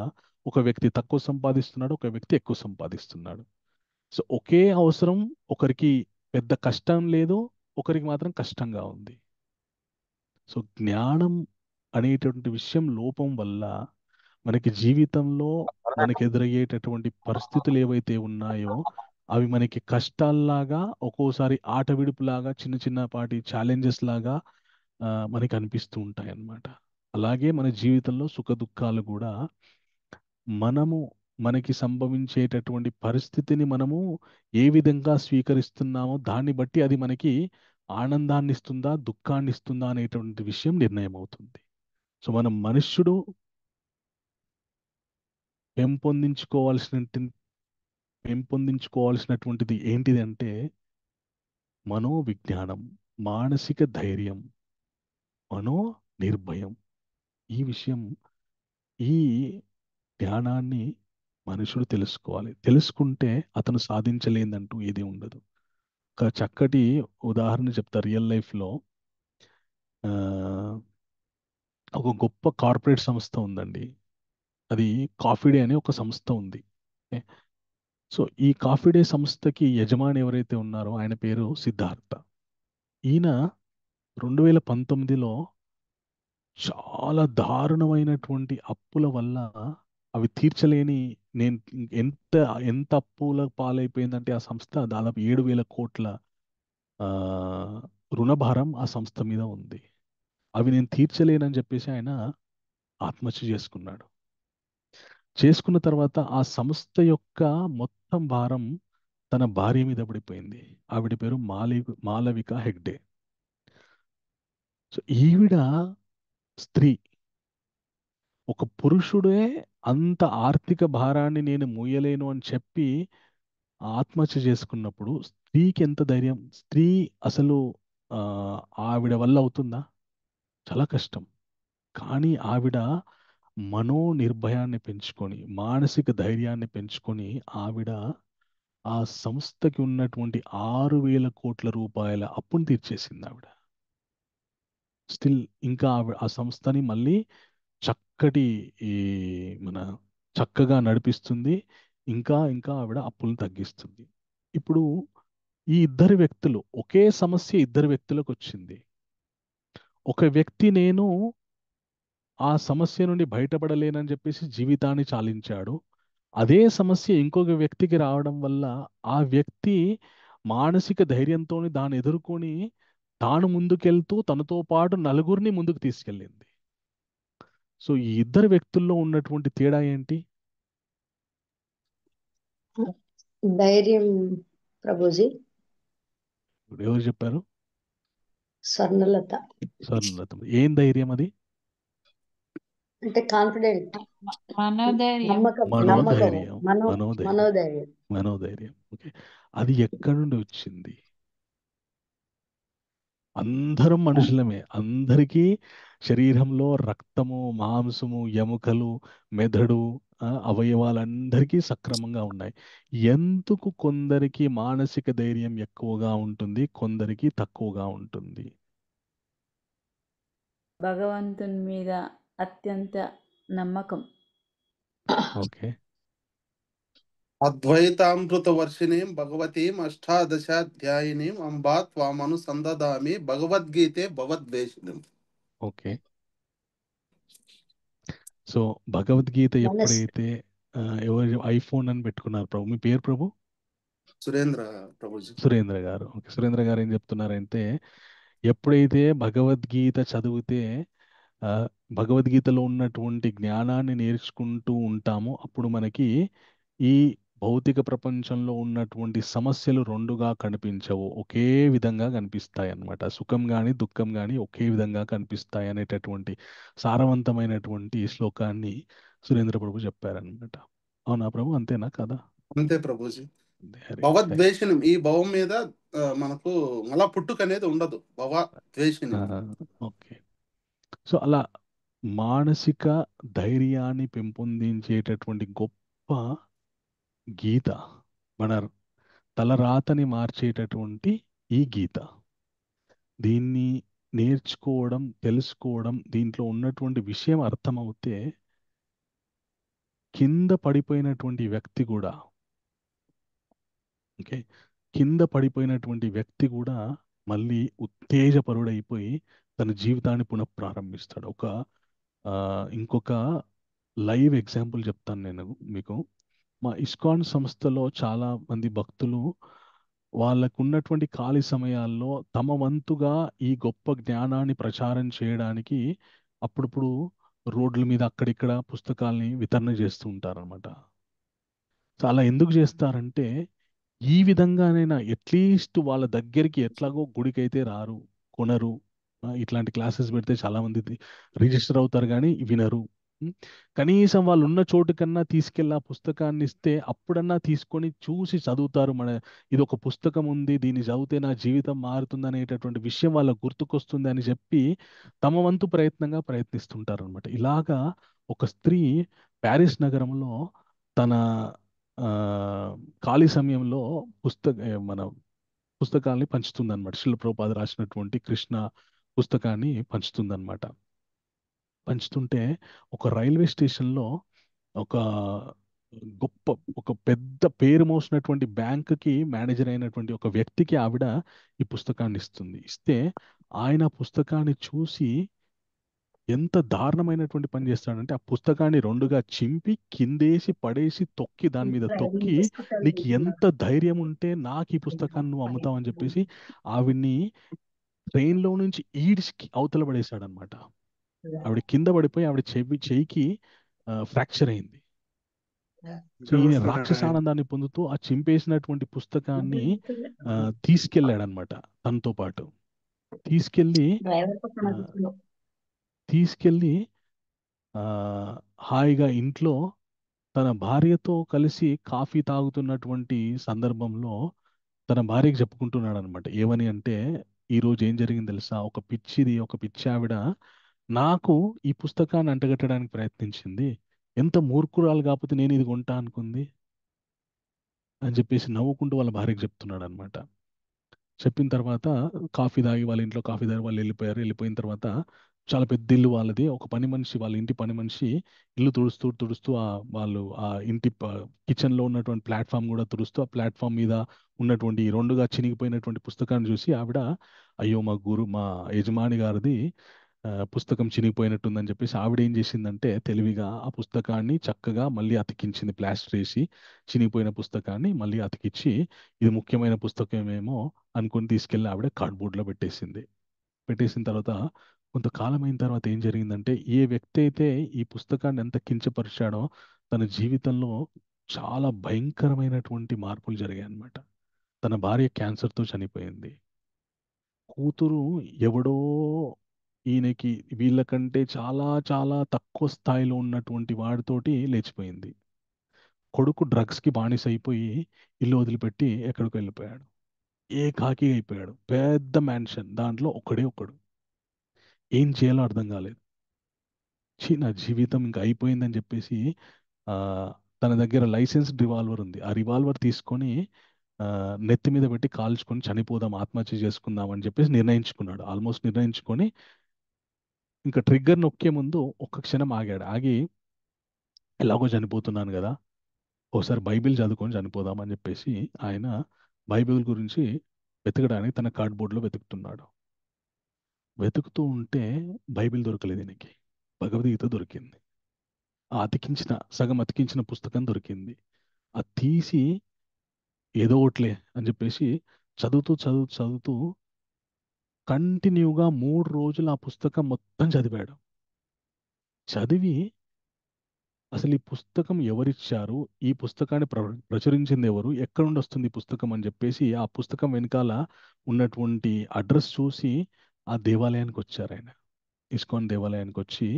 Speaker 1: ఒక వ్యక్తి తక్కువ సంపాదిస్తున్నాడు, ఒక వ్యక్తి ఎక్కువ సంపాదిస్తున్నాడు. సో ఒకే అవసరం, ఒకరికి పెద్ద కష్టం లేదు, ఒకరికి మాత్రం కష్టంగా ఉంది. సో జ్ఞానం అనేటువంటి విషయం లోపం వల్ల మనకి జీవితంలో మనకి ఎదురయ్యేటటువంటి పరిస్థితులు ఏవైతే ఉన్నాయో అవి మనకి కష్టాల్లాగా, ఒక్కోసారి ఆట విడుపులాగా, చిన్న చిన్నపాటి ఛాలెంజెస్ లాగా మనకి అనిపిస్తూ ఉంటాయి అన్నమాట. అలాగే మన జీవితంలో సుఖ దుఃఖాలు కూడా మనము మనకి సంభవించేటటువంటి పరిస్థితిని మనము ఏ విధంగా స్వీకరిస్తున్నామో దాన్ని బట్టి అది మనకి ఆనందాన్ని ఇస్తుందా, దుఃఖాన్ని ఇస్తుందా అనేటువంటి విషయం నిర్ణయం అవుతుంది. సో మనం మనుష్యుడు పెంపొందించుకోవాల్సిన పెంపొందించుకోవాల్సినటువంటిది ఏంటిది అంటే మనోవిజ్ఞానం, మానసిక ధైర్యం, మనో నిర్భయం. ఈ విషయం, ఈ జ్ఞానాన్ని మనుషుడు తెలుసుకోవాలి. తెలుసుకుంటే అతను సాధించలేదంటూ ఏది ఉండదు. ఒక చక్కటి ఉదాహరణ చెప్తా. రియల్ లైఫ్లో ఒక గొప్ప కార్పొరేట్ సంస్థ ఉందండి. అది కాఫీ డే అనే ఒక సంస్థ ఉంది. ఓకే? సో ఈ కాఫీ డే సంస్థకి యజమాని ఎవరైతే ఉన్నారో ఆయన పేరు సిద్ధార్థ. ఈయన 2019లో చాలా దారుణమైనటువంటి అప్పుల వల్ల అవి తీర్చలేని, నేను ఎంత ఎంత అప్పుల పాలైపోయిందంటే ఆ సంస్థ దాదాపు 7,000 కోట్ల ఆ, రుణభారం ఆ సంస్థ మీద ఉంది. అవి నేను తీర్చలేనని చెప్పేసి ఆయన ఆత్మహత్య చేసుకున్నాడు. చేసుకున్న తర్వాత ఆ సంస్థ యొక్క మొత్తం భారం తన భార్య మీద పడిపోయింది. ఆవిడ పేరు మాలవిక హెగ్డే. సో ఈవిడ స్త్రీ. ఒక పురుషుడే అంత ఆర్థిక భారాన్ని నేను మోయలేను అని చెప్పి ఆత్మహత్య చేసుకున్నప్పుడు స్త్రీకి ఎంత ధైర్యం? స్త్రీ అసలు ఆ, ఆవిడ వల్ల అవుతుందా? చాలా కష్టం. కానీ ఆవిడ మనోనిర్భయాన్ని పెంచుకొని, మానసిక ధైర్యాన్ని పెంచుకొని, ఆవిడ ఆ సంస్థకి ఉన్నటువంటి 6,000 కోట్ల రూపాయల అప్పును తీర్చేసింది ఆవిడ. స్టిల్ ఇంకా ఆవిడ ఆ సంస్థని మళ్ళీ చక్కటి ఈ మన చక్కగా నడిపిస్తుంది. ఇంకా ఇంకా ఆవిడ అప్పులను తగ్గిస్తుంది. ఇప్పుడు ఈ ఇద్దరు వ్యక్తులు, ఒకే సమస్య ఇద్దరు వ్యక్తులకు వచ్చింది. ఒక వ్యక్తి నేను ఆ సమస్య నుండి బయటపడలేనని చెప్పేసి జీవితాన్ని చాలించాడు. అదే సమస్య ఇంకొక వ్యక్తికి రావడం వల్ల ఆ వ్యక్తి మానసిక ధైర్యంతో దాన్ని ఎదుర్కొని తాను ముందుకెళ్తూ తనతో పాటు నలుగురిని ముందుకు తీసుకెళ్ళింది. సో ఈ ఇద్దరు వ్యక్తుల్లో ఉన్నటువంటి తేడా ఏంటి?
Speaker 3: ధైర్యం ప్రభుజీ.
Speaker 1: ఇప్పుడు ఎవరు చెప్పారు?
Speaker 3: స్వర్ణలత.
Speaker 1: స్వర్ణలత. ఏం ధైర్యం అది?
Speaker 3: అంటే కాన్ఫిడెంట్,
Speaker 4: మనోధైర్యం.
Speaker 3: నమ్మకం, నమ్మకం,
Speaker 1: మనోధైర్యం. మనోధైర్యం.
Speaker 3: మనోధైర్యం.
Speaker 1: మనోధైర్యం. ఓకే. అది ఎక్కడి నుండి వచ్చింది? అందరం మనుషులమే. అందరికీ శరీరంలో రక్తము, మాంసము, ఎముకలు, మెదడు, అవయవాలందరికీ సక్రమంగా ఉన్నాయి. ఎందుకు కొందరికి మానసిక ధైర్యం ఎక్కువగా ఉంటుంది, కొందరికి తక్కువగా ఉంటుంది?
Speaker 4: భగవంతుని మీద అత్యంత నమ్మకం.
Speaker 1: ఓకే.
Speaker 5: అద్వైతామృత వర్షిణీం భగవతీం అష్టాదశాధ్యాయినీం అంబా త్వామను సందదామి భగవద్గీతే భవద్వేషిణం.
Speaker 1: ఓకే. సో భగవద్గీత
Speaker 3: మనస్
Speaker 1: ఎప్పుడైతే ఎవరు ఐఫోన్ అని పెట్టుకున్నారు ప్రభు, మీ పేరు ప్రభు?
Speaker 5: సురేంద్ర ప్రభుజీ.
Speaker 1: సురేంద్ర గారు. ఓకే. సురేంద్ర గారు ఏం చెప్తున్నారంటే ఎప్పుడైతే భగవద్గీత చదివితే ఆ, భగవద్గీతలో ఉన్నటువంటి జ్ఞానాన్ని నేర్చుకుంటూ ఉంటామో అప్పుడు మనకి ఈ భౌతిక ప్రపంచంలో ఉన్నటువంటి సమస్యలు రెండుగా కనిపించవు, ఒకే విధంగా కనిపిస్తాయి అన్నమాట. సుఖం కానీ దుఃఖం కానీ ఒకే విధంగా కనిపిస్తాయి అనేటటువంటి సారవంతమైనటువంటి శ్లోకాన్ని సురేంద్ర ప్రభు చెప్పారనమాట. అవునా ప్రభు? అంతేనా కదా?
Speaker 5: అంతే ప్రభుజీ.
Speaker 1: హరి.
Speaker 5: భవద్వేషిణం, ఈ భవం మీద మనకు మళ్ళా పుట్టుక అనేది ఉండదు. భవద్వేషిణం.
Speaker 1: ఓకే. సో అలా మానసిక ధైర్యాన్ని పెంపొందించేటటువంటి గొప్ప గీత, మన తలరాతని మార్చేటటువంటి ఈ గీత. దీన్ని నేర్చుకోవడం, తెలుసుకోవడం, దీంట్లో ఉన్నటువంటి విషయం అర్థమవుతే కింద పడిపోయినటువంటి వ్యక్తి కూడా, ఓకే, కింద పడిపోయినటువంటి వ్యక్తి కూడా మళ్ళీ ఉత్తేజపరుడైపోయి తన జీవితాన్ని పునఃప్రారంభిస్తాడు. ఇంకొక లైవ్ ఎగ్జాంపుల్ చెప్తాను నేను మీకు. మా ఇస్కాన్ సంస్థలో చాలా మంది భక్తులు వాళ్ళకున్నటువంటి ఖాళీ సమయాల్లో తమ వంతుగా ఈ గొప్ప జ్ఞానాన్ని ప్రచారం చేయడానికి అప్పుడప్పుడు రోడ్ల మీద అక్కడిక్కడ పుస్తకాల్ని వితరణ చేస్తూ ఉంటారన్నమాట. సో అలా ఎందుకు చేస్తారంటే ఈ విధంగానైనా అట్లీస్ట్ వాళ్ళ దగ్గరికి ఎట్లాగో గుడికైతే రారు, కొనరు. ఇట్లాంటి క్లాసెస్ పెడితే చాలా మంది రిజిస్టర్ అవుతారు కానీ వినరు. ఉం? కనీసం వాళ్ళు ఉన్న చోటు కన్నా తీసుకెళ్ళి ఆ పుస్తకాన్ని ఇస్తే అప్పుడన్నా తీసుకొని చూసి చదువుతారు. ఇది ఒక పుస్తకం ఉంది, దీన్ని చదివితే నా జీవితం మారుతుంది అనేటటువంటి విషయం వాళ్ళకు గుర్తుకొస్తుంది అని చెప్పి తమ వంతు ప్రయత్నంగా ప్రయత్నిస్తుంటారు అనమాట. ఇలాగా ఒక స్త్రీ ప్యారిస్ నగరంలో తన ఆ, ఖాళీ సమయంలో మన పుస్తకాల్ని పంచుతుందన్నమాట. శిల ప్రభుపాద రాసినటువంటి కృష్ణ పుస్తకాన్ని పంచుతుందన్నమాట. పంచుతుంటే ఒక రైల్వే స్టేషన్లో ఒక గొప్ప ఒక పెద్ద పేరు మోసినటువంటి బ్యాంకుకి మేనేజర్ అయినటువంటి ఒక వ్యక్తికి ఆవిడ ఈ పుస్తకాన్ని ఇస్తుంది. ఇస్తే ఆయన ఆ పుస్తకాన్ని చూసి ఎంత దారుణమైనటువంటి పని చేస్తాడంటే ఆ పుస్తకాన్ని రెండుగా చింపి కిందేసి పడేసి తొక్కి దాని మీద తొక్కి నీకు ఎంత ధైర్యం ఉంటే నాకు ఈ పుస్తకాన్ని నువ్వు అమ్ముతావు అని చెప్పేసి ఆవిడ్ని ట్రైన్లో నుంచి ఈడ్చి అవతల పడేశాడనమాట. ఆవిడ కింద పడిపోయి ఆవిడ చెయ్యికి ఫ్రాక్చర్ అయింది. సో ఈయన రాక్షసానందాన్ని పొందుతూ ఆ చింపేసినటువంటి పుస్తకాన్ని తీసుకెళ్ళాడనమాట తనతో పాటు. తీసుకెళ్ళి తీసుకెళ్ళి హాయిగా ఇంట్లో తన భార్యతో కలిసి కాఫీ తాగుతున్నటువంటి సందర్భంలో తన భార్యకి చెప్పుకుంటున్నాడు అనమాట. ఏమని అంటే, ఈరోజు ఏం జరిగింది తెలుసా, ఒక పిచ్చి ఆవిడ నాకు ఈ పుస్తకాన్ని అంటగట్టడానికి ప్రయత్నించింది. ఎంత మూర్ఖురాలు కాకపోతే నేను ఇది కొంటా అనుకుంది అని చెప్పేసి నవ్వుకుంటూ వాళ్ళ భార్యకి చెప్తున్నాడు అనమాట. చెప్పిన తర్వాత కాఫీ తాగి వాళ్ళ ఇంట్లో కాఫీ తాగి వాళ్ళు వెళ్ళిపోయారు. వెళ్ళిపోయిన తర్వాత చాలా పెద్ద ఇల్లు వాళ్ళది. ఒక పని మనిషి, వాళ్ళ ఇంటి పని మనిషి ఇల్లు తుడుస్తూ వాళ్ళు ఆ ఇంటి కిచెన్లో ఉన్నటువంటి ప్లాట్ఫామ్ కూడా తుడుస్తూ ఆ ప్లాట్ఫామ్ మీద ఉన్నటువంటి ఈ రెండుగా చినిగిపోయినటువంటి పుస్తకాన్ని చూసి ఆవిడ, అయ్యో మా యజమాని గారిది పుస్తకం చినిగిపోయినట్టుందని చెప్పేసి ఆవిడ ఏం చేసిందంటే తెలివిగా ఆ పుస్తకాన్ని చక్కగా మళ్ళీ అతికించింది. ప్లాస్టర్ వేసి చినిగిపోయిన పుస్తకాన్ని మళ్ళీ అతికిచ్చి ఇది ముఖ్యమైన పుస్తకమేమో అనుకుని తీసుకెళ్ళి ఆవిడ కార్డ్బోర్డ్లో పెట్టేసింది. పెట్టేసిన తర్వాత కొంతకాలం అయిన తర్వాత ఏం జరిగిందంటే, ఏ వ్యక్తి అయితే ఈ పుస్తకాన్ని ఎంత కించపరిచాడో తన జీవితంలో చాలా భయంకరమైనటువంటి మార్పులు జరిగాయి అన్నమాట. తన భార్య క్యాన్సర్తో చనిపోయింది. కూతురు ఎవడో ఈయనకి వీళ్ళకంటే చాలా చాలా తక్కువ స్థాయిలో ఉన్నటువంటి వాడితోటి లేచిపోయింది. కొడుకు డ్రగ్స్కి బానిస అయిపోయి ఇల్లు వదిలిపెట్టి ఎక్కడికి వెళ్ళిపోయాడు. కాకి అయిపోయాడు. పెద్ద మ్యాన్షన్, దాంట్లో ఒక్కడు. ఏం చేయాలో అర్థం కాలేదు. నా జీవితం ఇంకా అయిపోయిందని చెప్పేసి ఆ, తన దగ్గర లైసెన్స్డ్ రివాల్వర్ ఉంది. ఆ రివాల్వర్ తీసుకొని నెత్తి మీద పెట్టి కాల్చుకొని చనిపోదాం, ఆత్మహత్య చేసుకుందాం అని చెప్పేసి నిర్ణయించుకున్నాడు. ఆల్మోస్ట్ నిర్ణయించుకొని ఇంకా ట్రిగ్గర్ నొక్కే ముందు ఒక్క క్షణం ఆగాడు. ఆగి ఎలాగో చనిపోతున్నాను కదా, ఒకసారి బైబిల్ చదువుకొని చనిపోదాం అని చెప్పేసి ఆయన బైబిల్ గురించి వెతకడానికి తన కార్డ్బోర్డ్లో వెతుకుతున్నాడు. వెతుకుతూ ఉంటే బైబిల్ దొరకలేదు ఈయనకి. భగవద్గీత దొరికింది. సగం అతికించిన పుస్తకం దొరికింది. అది తీసి ఏదో ఒకట్లే అని చెప్పేసి చదువుతూ కంటిన్యూగా 3 రోజులు ఆ పుస్తకం మొత్తం చదివాడు. చదివి అసలు ఈ పుస్తకం ఎవరిచ్చారు, ఈ పుస్తకాన్ని ప్రచురించింది ఎవరు, ఎక్కడ నుండి వస్తుంది ఈ పుస్తకం అని చెప్పేసి ఆ పుస్తకం వెనకాల ఉన్నటువంటి అడ్రస్ చూసి ఆ దేవాలయానికి వచ్చారు ఆయన. ఇస్కాన్ దేవాలయానికి వచ్చి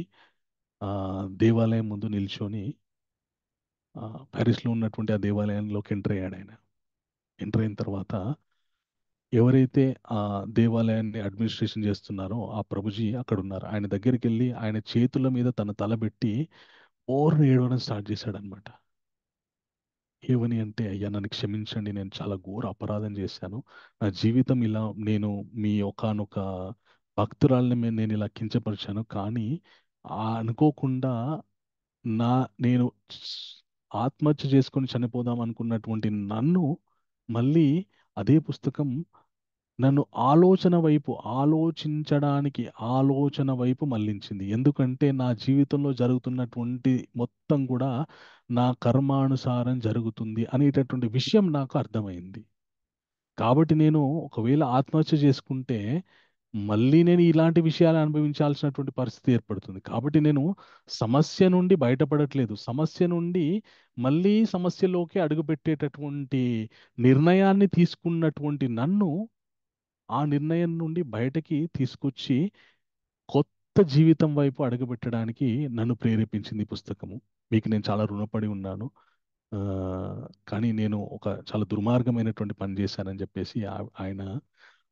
Speaker 1: దేవాలయం ముందు నిల్చొని ప్యారిస్లో ఉన్నటువంటి ఆ దేవాలయంలోకి ఎంటర్ అయ్యాడు ఆయన. ఎంటర్ అయిన తర్వాత ఎవరైతే ఆ దేవాలయాన్ని అడ్మినిస్ట్రేషన్ చేస్తున్నారో ఆ ప్రభుజీ అక్కడ ఉన్నారు. ఆయన దగ్గరికి వెళ్ళి ఆయన చేతుల మీద తన తల పెట్టి ఏడవడం స్టార్ట్ చేశాడనమాట. ఏమని అంటే, అయ్యా నన్ను క్షమించండి, నేను చాలా ఘోర అపరాధం చేశాను. నా జీవితం ఇలా, నేను మీ ఒకానొక భక్తురాల్ని నేను ఇలా కించపరిచాను. కానీ అనుకోకుండా నేను ఆత్మహత్య చేసుకొని చనిపోదాం అనుకున్నటువంటి నన్ను మళ్ళీ అదే పుస్తకం నన్ను ఆలోచన వైపు మళ్ళించింది. ఎందుకంటే నా జీవితంలో జరుగుతున్నటువంటి మొత్తం కూడా నా కర్మానుసారం జరుగుతుంది అనేటటువంటి విషయం నాకు అర్థమైంది. కాబట్టి నేను ఒకవేళ ఆత్మహత్య చేసుకుంటే మళ్ళీ నేను ఇలాంటి విషయాలు అనుభవించాల్సినటువంటి పరిస్థితి ఏర్పడుతుంది. కాబట్టి నేను సమస్య నుండి బయటపడట్లేదు. సమస్య నుండి మళ్ళీ సమస్యలోకి అడుగుపెట్టేటటువంటి నిర్ణయాన్ని తీసుకున్నటువంటి నన్ను ఆ నిర్ణయం నుండి బయటకి తీసుకొచ్చి కొత్త జీవితం వైపు అడుగుపెట్టడానికి నన్ను ప్రేరేపించింది ఈ పుస్తకము. మీకు నేను చాలా రుణపడి ఉన్నాను. ఆ, కానీ నేను ఒక చాలా దుర్మార్గమైనటువంటి పని చేశానని చెప్పేసి ఆయన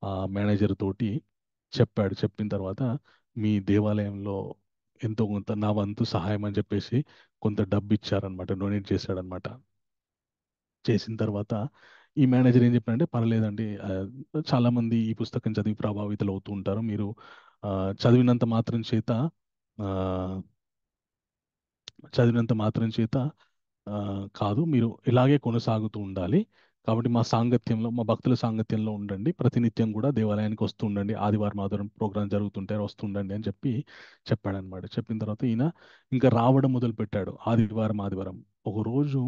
Speaker 1: ఆ మేనేజర్ తోటి చెప్పాడు. చెప్పిన తర్వాత మీ దేవాలయంలో ఎంతో కొంత నా వంతు సహాయం అని చెప్పేసి కొంత డబ్బు ఇచ్చారనమాట, డొనేట్ చేశాడనమాట. చేసిన తర్వాత ఈ మేనేజర్ ఏం చెప్పాడంటే, పర్లేదండి, చాలా మంది ఈ పుస్తకం చదివి ప్రభావితులు అవుతూ ఉంటారు. మీరు ఆ, చదివినంత మాత్రం చేత ఆ, చదివినంత మాత్రం చేత ఆ, కాదు, మీరు ఇలాగే కొనసాగుతూ ఉండాలి. కాబట్టి మా సాంగత్యంలో, మా భక్తుల సాంగత్యంలో ఉండండి, ప్రతినిత్యం కూడా దేవాలయానికి వస్తూ ఉండండి, ఆదివారం ఆదివారం ప్రోగ్రాం జరుగుతుంటే వస్తుండండి అని చెప్పి చెప్పాడనమాట. చెప్పిన తర్వాత ఈయన ఇంకా రావడం మొదలు పెట్టాడు ఆదివారం ఆదివారం. ఒక రోజు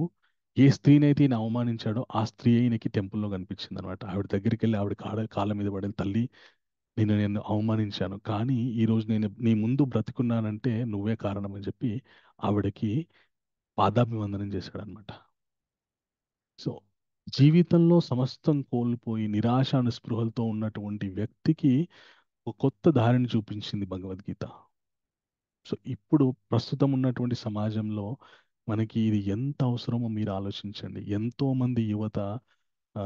Speaker 1: ఏ స్త్రీనైతే ఈయన అవమానించాడో ఆ స్త్రీ ఈయనకి టెంపుల్లో కనిపించింది అనమాట. ఆవిడ దగ్గరికి వెళ్ళి ఆవిడ కాళ్ళ మీద పడిన, తల్లి నేను అవమానించాను, కానీ ఈరోజు నేను నీ ముందు బ్రతికున్నానంటే నువ్వే కారణం అని చెప్పి ఆవిడకి పాదాభివందనం చేశాడనమాట. సో జీవితంలో సమస్తం కోల్పోయి నిరాశ నిస్పృహలతో ఉన్నటువంటి వ్యక్తికి ఒక కొత్త దారిని చూపించింది భగవద్గీత. సో ఇప్పుడు ప్రస్తుతం ఉన్నటువంటి సమాజంలో మనకి ఇది ఎంత అవసరమో మీరు ఆలోచించండి. ఎంతో మంది యువత ఆ,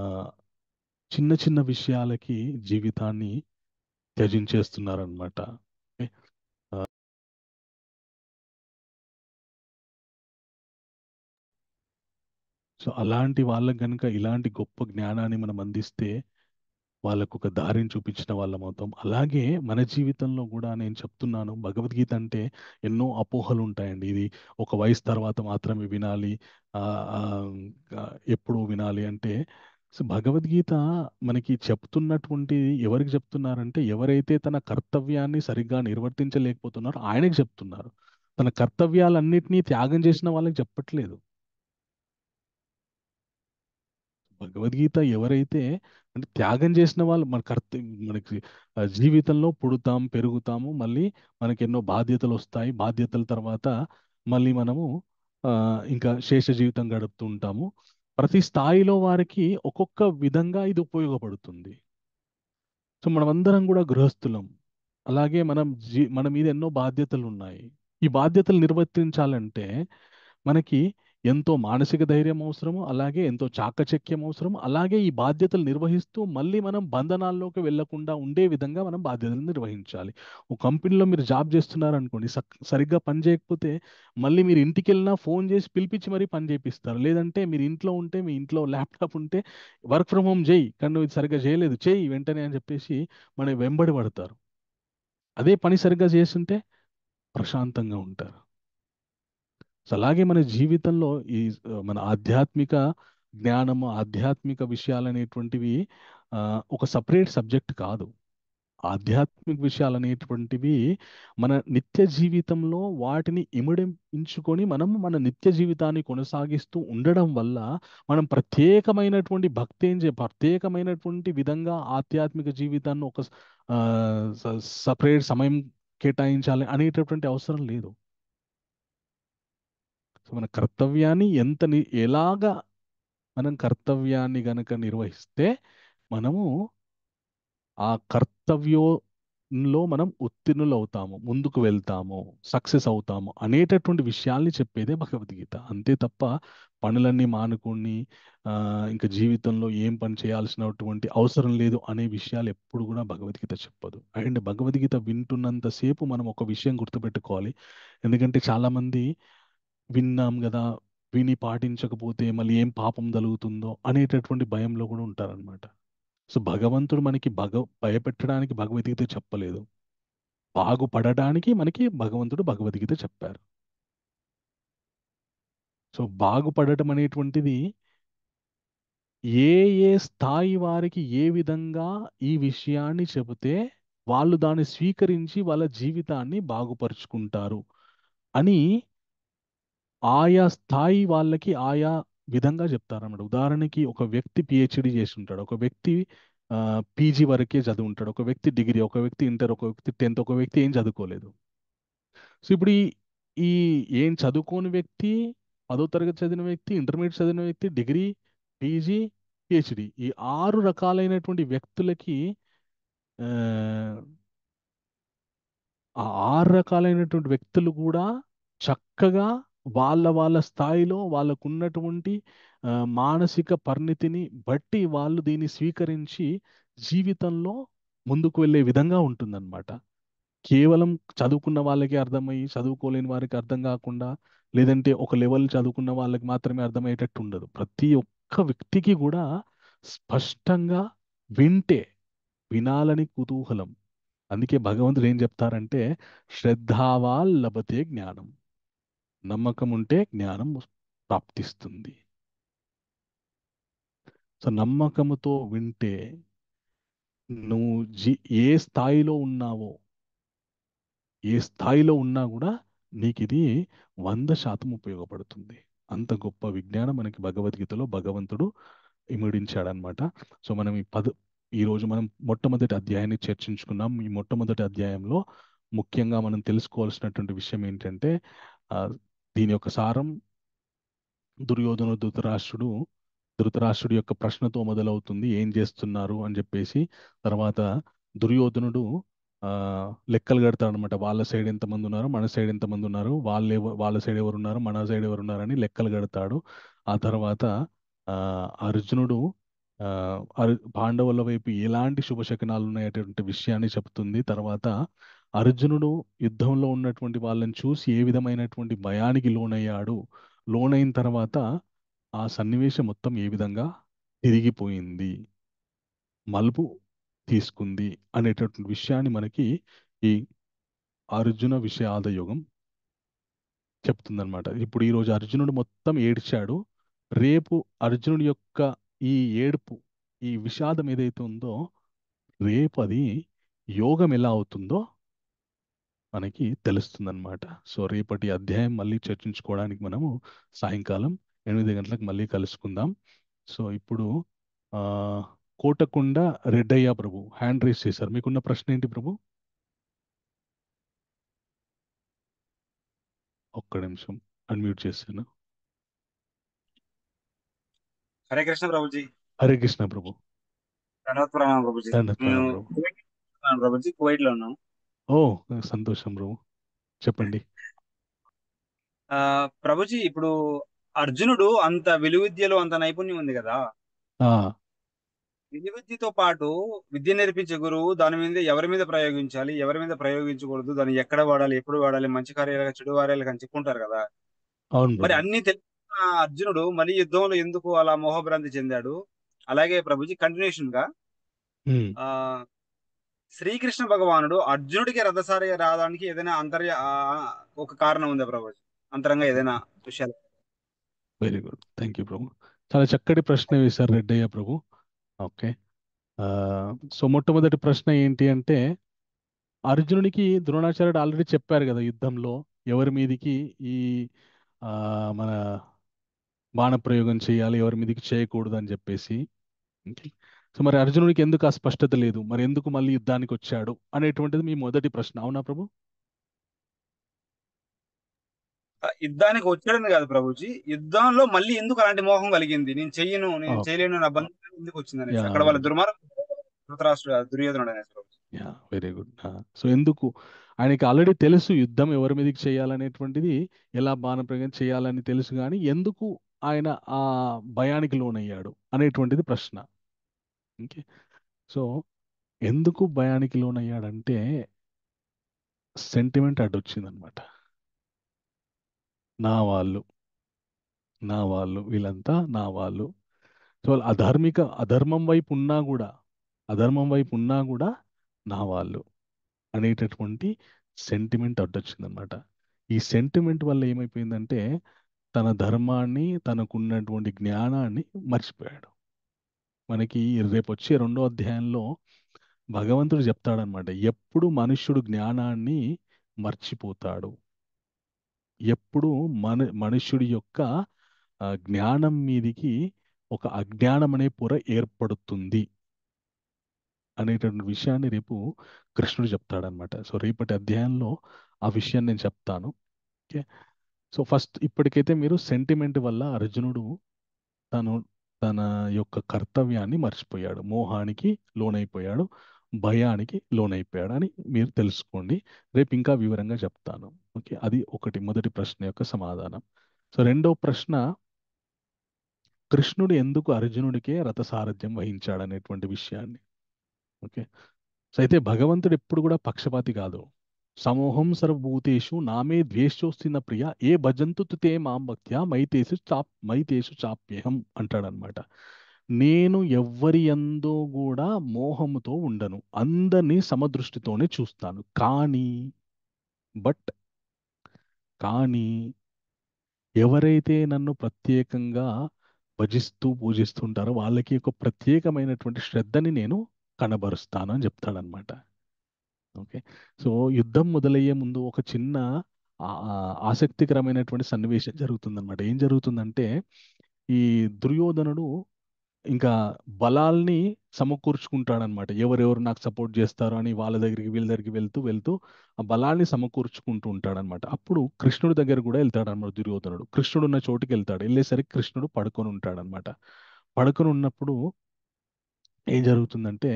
Speaker 1: చిన్న చిన్న విషయాలకి జీవితాన్ని త్యజించేస్తున్నారనమాట. సో అలాంటి వాళ్ళకి కనుక ఇలాంటి గొప్ప జ్ఞానాన్ని మనం అందిస్తే వాళ్ళకు ఒక దారిని చూపించిన వాళ్ళం అవుతాం. అలాగే మన జీవితంలో కూడా నేను చెప్తున్నాను, భగవద్గీత అంటే ఎన్నో అపోహలు ఉంటాయండి. ఇది ఒక వయసు తర్వాత మాత్రమే వినాలి, ఆ, ఆ, ఆ, ఎప్పుడు వినాలి అంటే, సో భగవద్గీత మనకి చెప్తున్నటువంటి ఎవరికి చెప్తున్నారంటే, ఎవరైతే తన కర్తవ్యాన్ని సరిగ్గా నిర్వర్తించలేకపోతున్నారో ఆయనకి చెప్తున్నారు. తన కర్తవ్యాలన్నిటినీ త్యాగం చేసిన వాళ్ళకి చెప్పట్లేదు. భగవద్గీత ఎవరైతే అంటే త్యాగం చేసిన వాళ్ళు, మనకి జీవితంలో పుడతాం, పెరుగుతాము, మళ్ళీ మనకి ఎన్నో బాధ్యతలు వస్తాయి, బాధ్యతల తర్వాత మళ్ళీ మనము ఆ, ఇంకా శేష జీవితం గడుపుతూ ఉంటాము. ప్రతి స్థాయిలో వారికి ఒక్కొక్క విధంగా ఇది ఉపయోగపడుతుంది. సో మనమందరం కూడా గృహస్థులం. అలాగే మన మీద ఎన్నో బాధ్యతలు ఉన్నాయి. ఈ బాధ్యతలు నిర్వర్తించాలంటే మనకి ఎంతో మానసిక ధైర్యం అవసరము, అలాగే ఎంతో చాకచక్యం అవసరం. అలాగే ఈ బాధ్యతలు నిర్వహిస్తూ మళ్ళీ మనం బంధనాల్లోకి వెళ్లకుండా ఉండే విధంగా మనం బాధ్యతలు నిర్వహించాలి. ఒక కంపెనీలో మీరు జాబ్ చేస్తున్నారు అనుకోండి, సరిగ్గా పని చేయకపోతే మళ్ళీ మీరు ఇంటికి వెళ్ళినా ఫోన్ చేసి పిలిపించి మరీ పని చేపిస్తారు. లేదంటే మీరు ఇంట్లో ఉంటే, మీ ఇంట్లో ల్యాప్టాప్ ఉంటే వర్క్ ఫ్రమ్ హోమ్ చేయి, కానీ నువ్వు ఇది సరిగ్గా చేయలేదు, చేయి వెంటనే అని చెప్పేసి మన వెంబడి పడతారు. అదే పని సరిగ్గా చేస్తుంటే ప్రశాంతంగా ఉంటారు. సో అలాగే మన జీవితంలో మన ఆధ్యాత్మిక జ్ఞానము, ఆధ్యాత్మిక విషయాలు అనేటువంటివి ఒక సపరేట్ సబ్జెక్ట్ కాదు. ఆధ్యాత్మిక విషయాలు అనేటువంటివి మన నిత్య జీవితంలో వాటిని ఇమిడించుకొని మనం మన నిత్య జీవితాన్ని కొనసాగిస్తూ ఉండడం వల్ల మనం ప్రత్యేకమైనటువంటి విధంగా ఆధ్యాత్మిక జీవితాన్ని ఒక సపరేట్ సమయం కేటాయించాలి అనేటటువంటి అవసరం లేదు. సో మన కర్తవ్యాన్ని ఎలాగా మనం కర్తవ్యాన్ని గనక నిర్వహిస్తే మనము ఆ కర్తవ్యంలో మనం ఉత్తీర్ణులు అవుతాము, ముందుకు వెళ్తాము, సక్సెస్ అవుతాము అనేటటువంటి విషయాల్ని చెప్పేదే భగవద్గీత. అంతే తప్ప పనులన్నీ మానుకొని ఇంకా జీవితంలో ఏం పని చేయాల్సినటువంటి అవసరం లేదు అనే విషయాలు ఎప్పుడు కూడా భగవద్గీత చెప్పదు. అండ్ భగవద్గీత వింటున్నంతసేపు మనం ఒక విషయం గుర్తుపెట్టుకోవాలి. ఎందుకంటే చాలామంది విన్నాం కదా, విని పాటించకపోతే మళ్ళీ ఏం పాపం కలుగుతుందో అనేటటువంటి భయంలో కూడా ఉంటారనమాట. సో భగవంతుడు మనకి భయపెట్టడానికి భగవద్గీత చెప్పలేదు, బాగుపడడానికి మనకి భగవంతుడు భగవద్గీత చెప్పారు. సో బాగుపడటం అనేటువంటిది ఏ ఏ స్థాయి వారికి ఏ విధంగా ఈ విషయాన్ని చెబితే వాళ్ళు దాన్ని స్వీకరించి వాళ్ళ జీవితాన్ని బాగుపరుచుకుంటారు అని ఆయా స్థాయి వాళ్ళకి ఆయా విధంగా చెప్తారన్నమాట. ఉదాహరణకి ఒక వ్యక్తి పిహెచ్డి చేసి ఉంటాడు, ఒక వ్యక్తి పీజీ వరకే చదివి ఉంటాడు, ఒక వ్యక్తి డిగ్రీ, ఒక వ్యక్తి ఇంటర్, ఒక వ్యక్తి 10th, ఒక వ్యక్తి ఏం చదువుకోలేదు. సో ఇప్పుడు ఈ ఏం చదువుకోని వ్యక్తి, 10వ తరగతి చదివిన వ్యక్తి, ఇంటర్మీడియట్ చదివిన వ్యక్తి, డిగ్రీ, పీజీ, పిహెచ్డి, ఈ 6 రకాలైనటువంటి వ్యక్తులకి ఆ, ఆ 6 రకాలైనటువంటి వ్యక్తులు కూడా చక్కగా వాళ్ళ వాళ్ళ స్థాయిలో వాళ్ళకున్నటువంటి ఆ, మానసిక పరిణితిని బట్టి వాళ్ళు దీన్ని స్వీకరించి జీవితంలో ముందుకు వెళ్ళే విధంగా ఉంటుందన్నమాట. కేవలం చదువుకున్న వాళ్ళకి అర్థమయ్యి చదువుకోలేని వారికి అర్థం కాకుండా, లేదంటే ఒక లెవెల్ చదువుకున్న వాళ్ళకి మాత్రమే అర్థమయ్యేటట్టు ఉండదు. ప్రతి ఒక్క వ్యక్తికి కూడా స్పష్టంగా వింటే, వినాలని కుతూహలం. అందుకే భగవంతుడు ఏం చెప్తారంటే, శ్రద్ధావాల్ లభతే జ్ఞానం. నమ్మకం ఉంటే జ్ఞానం ప్రాప్తిస్తుంది. సో నమ్మకముతో వింటే నువ్వు ఏ స్థాయిలో ఉన్నావో, ఏ స్థాయిలో ఉన్నా కూడా నీకు ఇది 100% ఉపయోగపడుతుంది. అంత గొప్ప విజ్ఞానం మనకి భగవద్గీతలో భగవంతుడు ఇమిడించాడనమాట. సో మనం ఈరోజు మనం మొట్టమొదటి అధ్యాయాన్ని చర్చించుకున్నాం. ఈ మొట్టమొదటి అధ్యాయంలో ముఖ్యంగా మనం తెలుసుకోవాల్సినటువంటి విషయం ఏంటంటే, ఆ, దీని యొక్క సారం దుర్యోధన ధృతరాష్ట్రుడి యొక్క ప్రశ్నతో మొదలవుతుంది, ఏం చేస్తున్నారు అని చెప్పేసి. తర్వాత దుర్యోధనుడు ఆ లెక్కలు కడతాడు అనమాట. వాళ్ళ సైడ్ ఎంతమంది ఉన్నారు, మన సైడ్ ఎంతమంది ఉన్నారు, వాళ్ళ సైడ్ ఎవరు ఉన్నారు, మన సైడ్ ఎవరు ఉన్నారు అని లెక్కలు కడతాడు. ఆ తర్వాత ఆ అర్జునుడు పాండవుల వైపు ఎలాంటి శుభశకనాలు ఉన్నాయటువంటి విషయాన్ని చెప్తుంది. తర్వాత అర్జునుడు యుద్ధంలో ఉన్నటువంటి వాళ్ళని చూసి ఏ విధమైనటువంటి భయానికి లోనయ్యాడు, లోనైన తర్వాత ఆ సన్నివేశం మొత్తం ఏ విధంగా తిరిగిపోయింది, మలుపు తీసుకుంది అనేటటువంటి విషయాన్ని మనకి ఈ అర్జున విషాద యోగం చెప్తుందన్నమాట. ఇప్పుడు ఈరోజు అర్జునుడు మొత్తం ఏడ్చాడు. రేపు అర్జునుడి యొక్క ఈ ఏడుపు, ఈ విషాదం ఏదైతే ఉందో, రేపు అది యోగం ఎలా అవుతుందో మనకి తెలుస్తుందన్నమాట. సో రేపటి అధ్యాయం మళ్ళీ చర్చించుకోవడానికి మనము సాయంకాలం 8 గంటలకు మళ్ళీ కలుసుకుందాం. సో ఇప్పుడు ఆ కోటకొండ రెడ్డయ్య ప్రభు హ్యాండ్ రేస్ చేశారు. మీకున్న ప్రశ్న ఏంటి ప్రభు? ఒక్క నిమిషం అన్మ్యూట్ చేశాను.
Speaker 6: హరే కృష్ణ ప్రభుజీ.
Speaker 1: హరే కృష్ణ ప్రభు.
Speaker 6: ధన్యవాద ప్రణామం ప్రభుజీ.
Speaker 1: ధన్యవాదాలు
Speaker 6: మేము
Speaker 1: ప్రభు.
Speaker 6: ప్రభుజీ కువైట్ లో ఉన్నాం.
Speaker 1: ఓ సంతోషం ప్రభు, చెప్పండి.
Speaker 6: ప్రభుజీ, ఇప్పుడు అర్జునుడు అంత విలువిద్యలో అంత నైపుణ్యం ఉంది కదా,
Speaker 1: ఆ
Speaker 6: విలువిద్యతో పాటు విద్య నేర్పించే గురువు దాని మీద ఎవరి మీద ప్రయోగించాలి, ఎవరి మీద ప్రయోగించకూడదు, దాన్ని ఎక్కడ వాడాలి, ఎప్పుడు వాడాలి, మంచి కార్యాలుగా చెడు కార్యాలుగా అని చెప్పుకుంటారు కదా.
Speaker 1: అవును
Speaker 6: మరి
Speaker 1: ప్రభు.
Speaker 6: అన్ని తెలిసిన అర్జునుడు మళ్ళీ యుద్ధంలో ఎందుకు అలా మోహభ్రాంతి చెందాడు? అలాగే ప్రభుజీ కంటిన్యూషన్ గా
Speaker 1: ఉమ్.
Speaker 6: ఆ శ్రీకృష్ణ భగవానుడు అర్జునుడికి రథసారి రావడానికి ఏదైనా ఒక కారణం ఉందా ప్రభుజీ? అంతరంగా ఏదైనా విషయాలు?
Speaker 1: వెరీ గుడ్, థ్యాంక్ యూ ప్రభు. చాలా చక్కటి ప్రశ్న వేశారు రెడ్డయ్య ప్రభు. ఓకే. సో మొట్టమొదటి ప్రశ్న ఏంటి అంటే, అర్జునుడికి ద్రోణాచార్యుడు ఆల్రెడీ చెప్పారు కదా యుద్ధంలో ఎవరి మీదికి ఈ ఆ, మన బాణప్రయోగం చేయాలి, ఎవరి మీదికి చేయకూడదు అని చెప్పేసి. ఓకే. సో మరి అర్జునుడికి ఎందుకు ఆ స్పష్టత లేదు, మరి ఎందుకు మళ్ళీ యుద్ధానికి వచ్చాడు అనేటువంటిది మీ మొదటి ప్రశ్న, అవునా ప్రభు?
Speaker 6: యుద్ధానికి వచ్చాడని కాదు ప్రభుజీ, యుద్ధంలో మళ్ళీ ఎందుకు అలాంటి మోహం కలిగింది? నేను
Speaker 1: ఓకే.
Speaker 6: చేయలేను, నా బంధం ఎందుకు వచ్చింది అనేసి
Speaker 1: యా
Speaker 6: అక్కడ వాళ్ళ దుర్మార్గం, దుర్యోధనుడు అనేసి Prabhuji.
Speaker 1: Yeah very good. So ఎందుకు ఆయనకి ఆల్రెడీ తెలుసు యుద్ధం ఎవరి మీదకి చేయాలనేటువంటిది, ఎలా బాణప్రయోగం చేయాలని తెలుసు, కానీ ఎందుకు ఆయన ఆ భయానికి లోనయ్యాడు అనేటువంటిది ప్రశ్న. ఓకే. సో ఎందుకు భయానికి లోనయ్యాడంటే, సెంటిమెంట్ అడ్డొచ్చిందనమాట. నా వాళ్ళు, నా వాళ్ళు, వీళ్ళంతా నా వాళ్ళు. సో వాళ్ళు అధర్మం వైపు ఉన్నా కూడా, నా వాళ్ళు అనేటటువంటి సెంటిమెంట్ అడ్డొచ్చిందనమాట. ఈ సెంటిమెంట్ వల్ల ఏమైపోయిందంటే, తన ధర్మాన్ని, తనకున్నటువంటి జ్ఞానాన్ని మర్చిపోయాడు. మనకి రేపు వచ్చే 2వ అధ్యాయంలో భగవంతుడు చెప్తాడనమాట, ఎప్పుడు మనుష్యుడు జ్ఞానాన్ని మర్చిపోతాడు, ఎప్పుడు మనుష్యుడి యొక్క జ్ఞానం మీదికి ఒక అజ్ఞానం అనే పొర ఏర్పడుతుంది అనేటువంటి విషయాన్ని రేపు కృష్ణుడు చెప్తాడనమాట. సో రేపటి అధ్యాయంలో ఆ విషయాన్ని నేను చెప్తాను. ఓకే. సో ఫస్ట్ ఇప్పటికైతే మీరు సెంటిమెంట్ వల్ల అర్జునుడు తను తన యొక్క కర్తవ్యాన్ని మర్చిపోయాడు, మోహానికి లోనైపోయాడు, భయానికి లోనైపోయాడు అని మీరు తెలుసుకోండి. రేపు ఇంకా వివరంగా చెప్తాను. ఓకే, అది ఒకటి, మొదటి ప్రశ్న యొక్క సమాధానం. సో రెండో ప్రశ్న, కృష్ణుడు ఎందుకు అర్జునుడికే రథసారథ్యం వహించాడు అనేటువంటి విషయాన్ని. ఓకే. సో అయితే భగవంతుడు ఎప్పుడు కూడా పక్షపాతి కాదు. సమూహం సర్వభూతేషు నామే ద్వేషోస్తి న ప్రియ ఏ భజంతు తే మాం భక్త్యా మైతేషు చాప్యహం అంటాడనమాట. నేను ఎవ్వరి యందో కూడా మోహముతో ఉండను, అందరినీ సమదృష్టితోనే చూస్తాను. బట్ కానీ ఎవరైతే నన్ను ప్రత్యేకంగా భజిస్తూ పూజిస్తుంటారో వాళ్ళకి ఒక ప్రత్యేకమైనటువంటి శ్రద్ధని నేను కనబరుస్తాను అని చెప్తాడనమాట. ఓకే. సో యుద్ధం మొదలయ్యే ముందు ఒక చిన్న ఆసక్తికరమైనటువంటి సన్నివేశం జరుగుతుందన్నమాట. ఏం జరుగుతుందంటే, ఈ దుర్యోధనుడు ఇంకా బలాల్ని సమకూర్చుకుంటాడనమాట. ఎవరెవరు నాకు సపోర్ట్ చేస్తారు అని వాళ్ళ దగ్గరికి వీళ్ళ దగ్గరికి వెళ్తూ వెళ్తూ ఆ బలాల్ని సమకూర్చుకుంటూ ఉంటాడనమాట. అప్పుడు కృష్ణుడి దగ్గర కూడా వెళ్తాడనమాట దుర్యోధనుడు. కృష్ణుడు ఉన్న చోటుకి వెళ్తాడు. వెళ్ళేసరికి కృష్ణుడు పడుకొని ఉంటాడనమాట. పడుకొని ఉన్నప్పుడు ఏం జరుగుతుందంటే,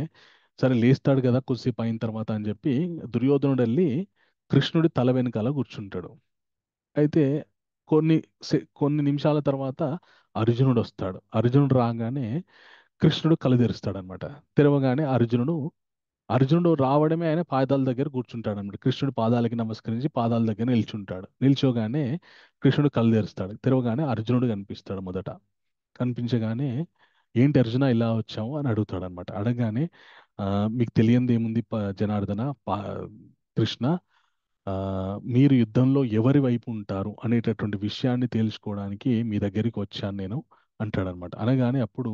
Speaker 1: సరే లేస్తాడు కదా కొద్దిసేపు అయిన తర్వాత అని చెప్పి దుర్యోధనుడు వెళ్ళి కృష్ణుడి తల వెనకాల కూర్చుంటాడు. అయితే కొన్ని నిమిషాల తర్వాత అర్జునుడు వస్తాడు. అర్జునుడు రాగానే కృష్ణుడు కళ్ళు తెరుస్తాడు అనమాట. తెరవగానే అర్జునుడు రావడమే ఆయన పాదాల దగ్గర కూర్చుంటాడు అనమాట. కృష్ణుడు పాదాలకి నమస్కరించి పాదాల దగ్గర నిల్చుంటాడు. నిల్చోగానే కృష్ణుడు కళ్ళు తెరుస్తాడు. తెరవగానే అర్జునుడు కనిపిస్తాడు. మొదట కనిపించగానే, ఏంటి అర్జున ఇలా వచ్చావు అని అడుగుతాడు అనమాట. అడగగానే "ఆ, మీకు తెలియంది ఏముంది జనార్దన, కృష్ణ, ఆ, మీరు యుద్ధంలో ఎవరి వైపు ఉంటారు అనేటటువంటి విషయాన్ని తేల్చుకోవడానికి మీ దగ్గరికి వచ్చాను నేను" అంటాడనమాట. అనగానే అప్పుడు,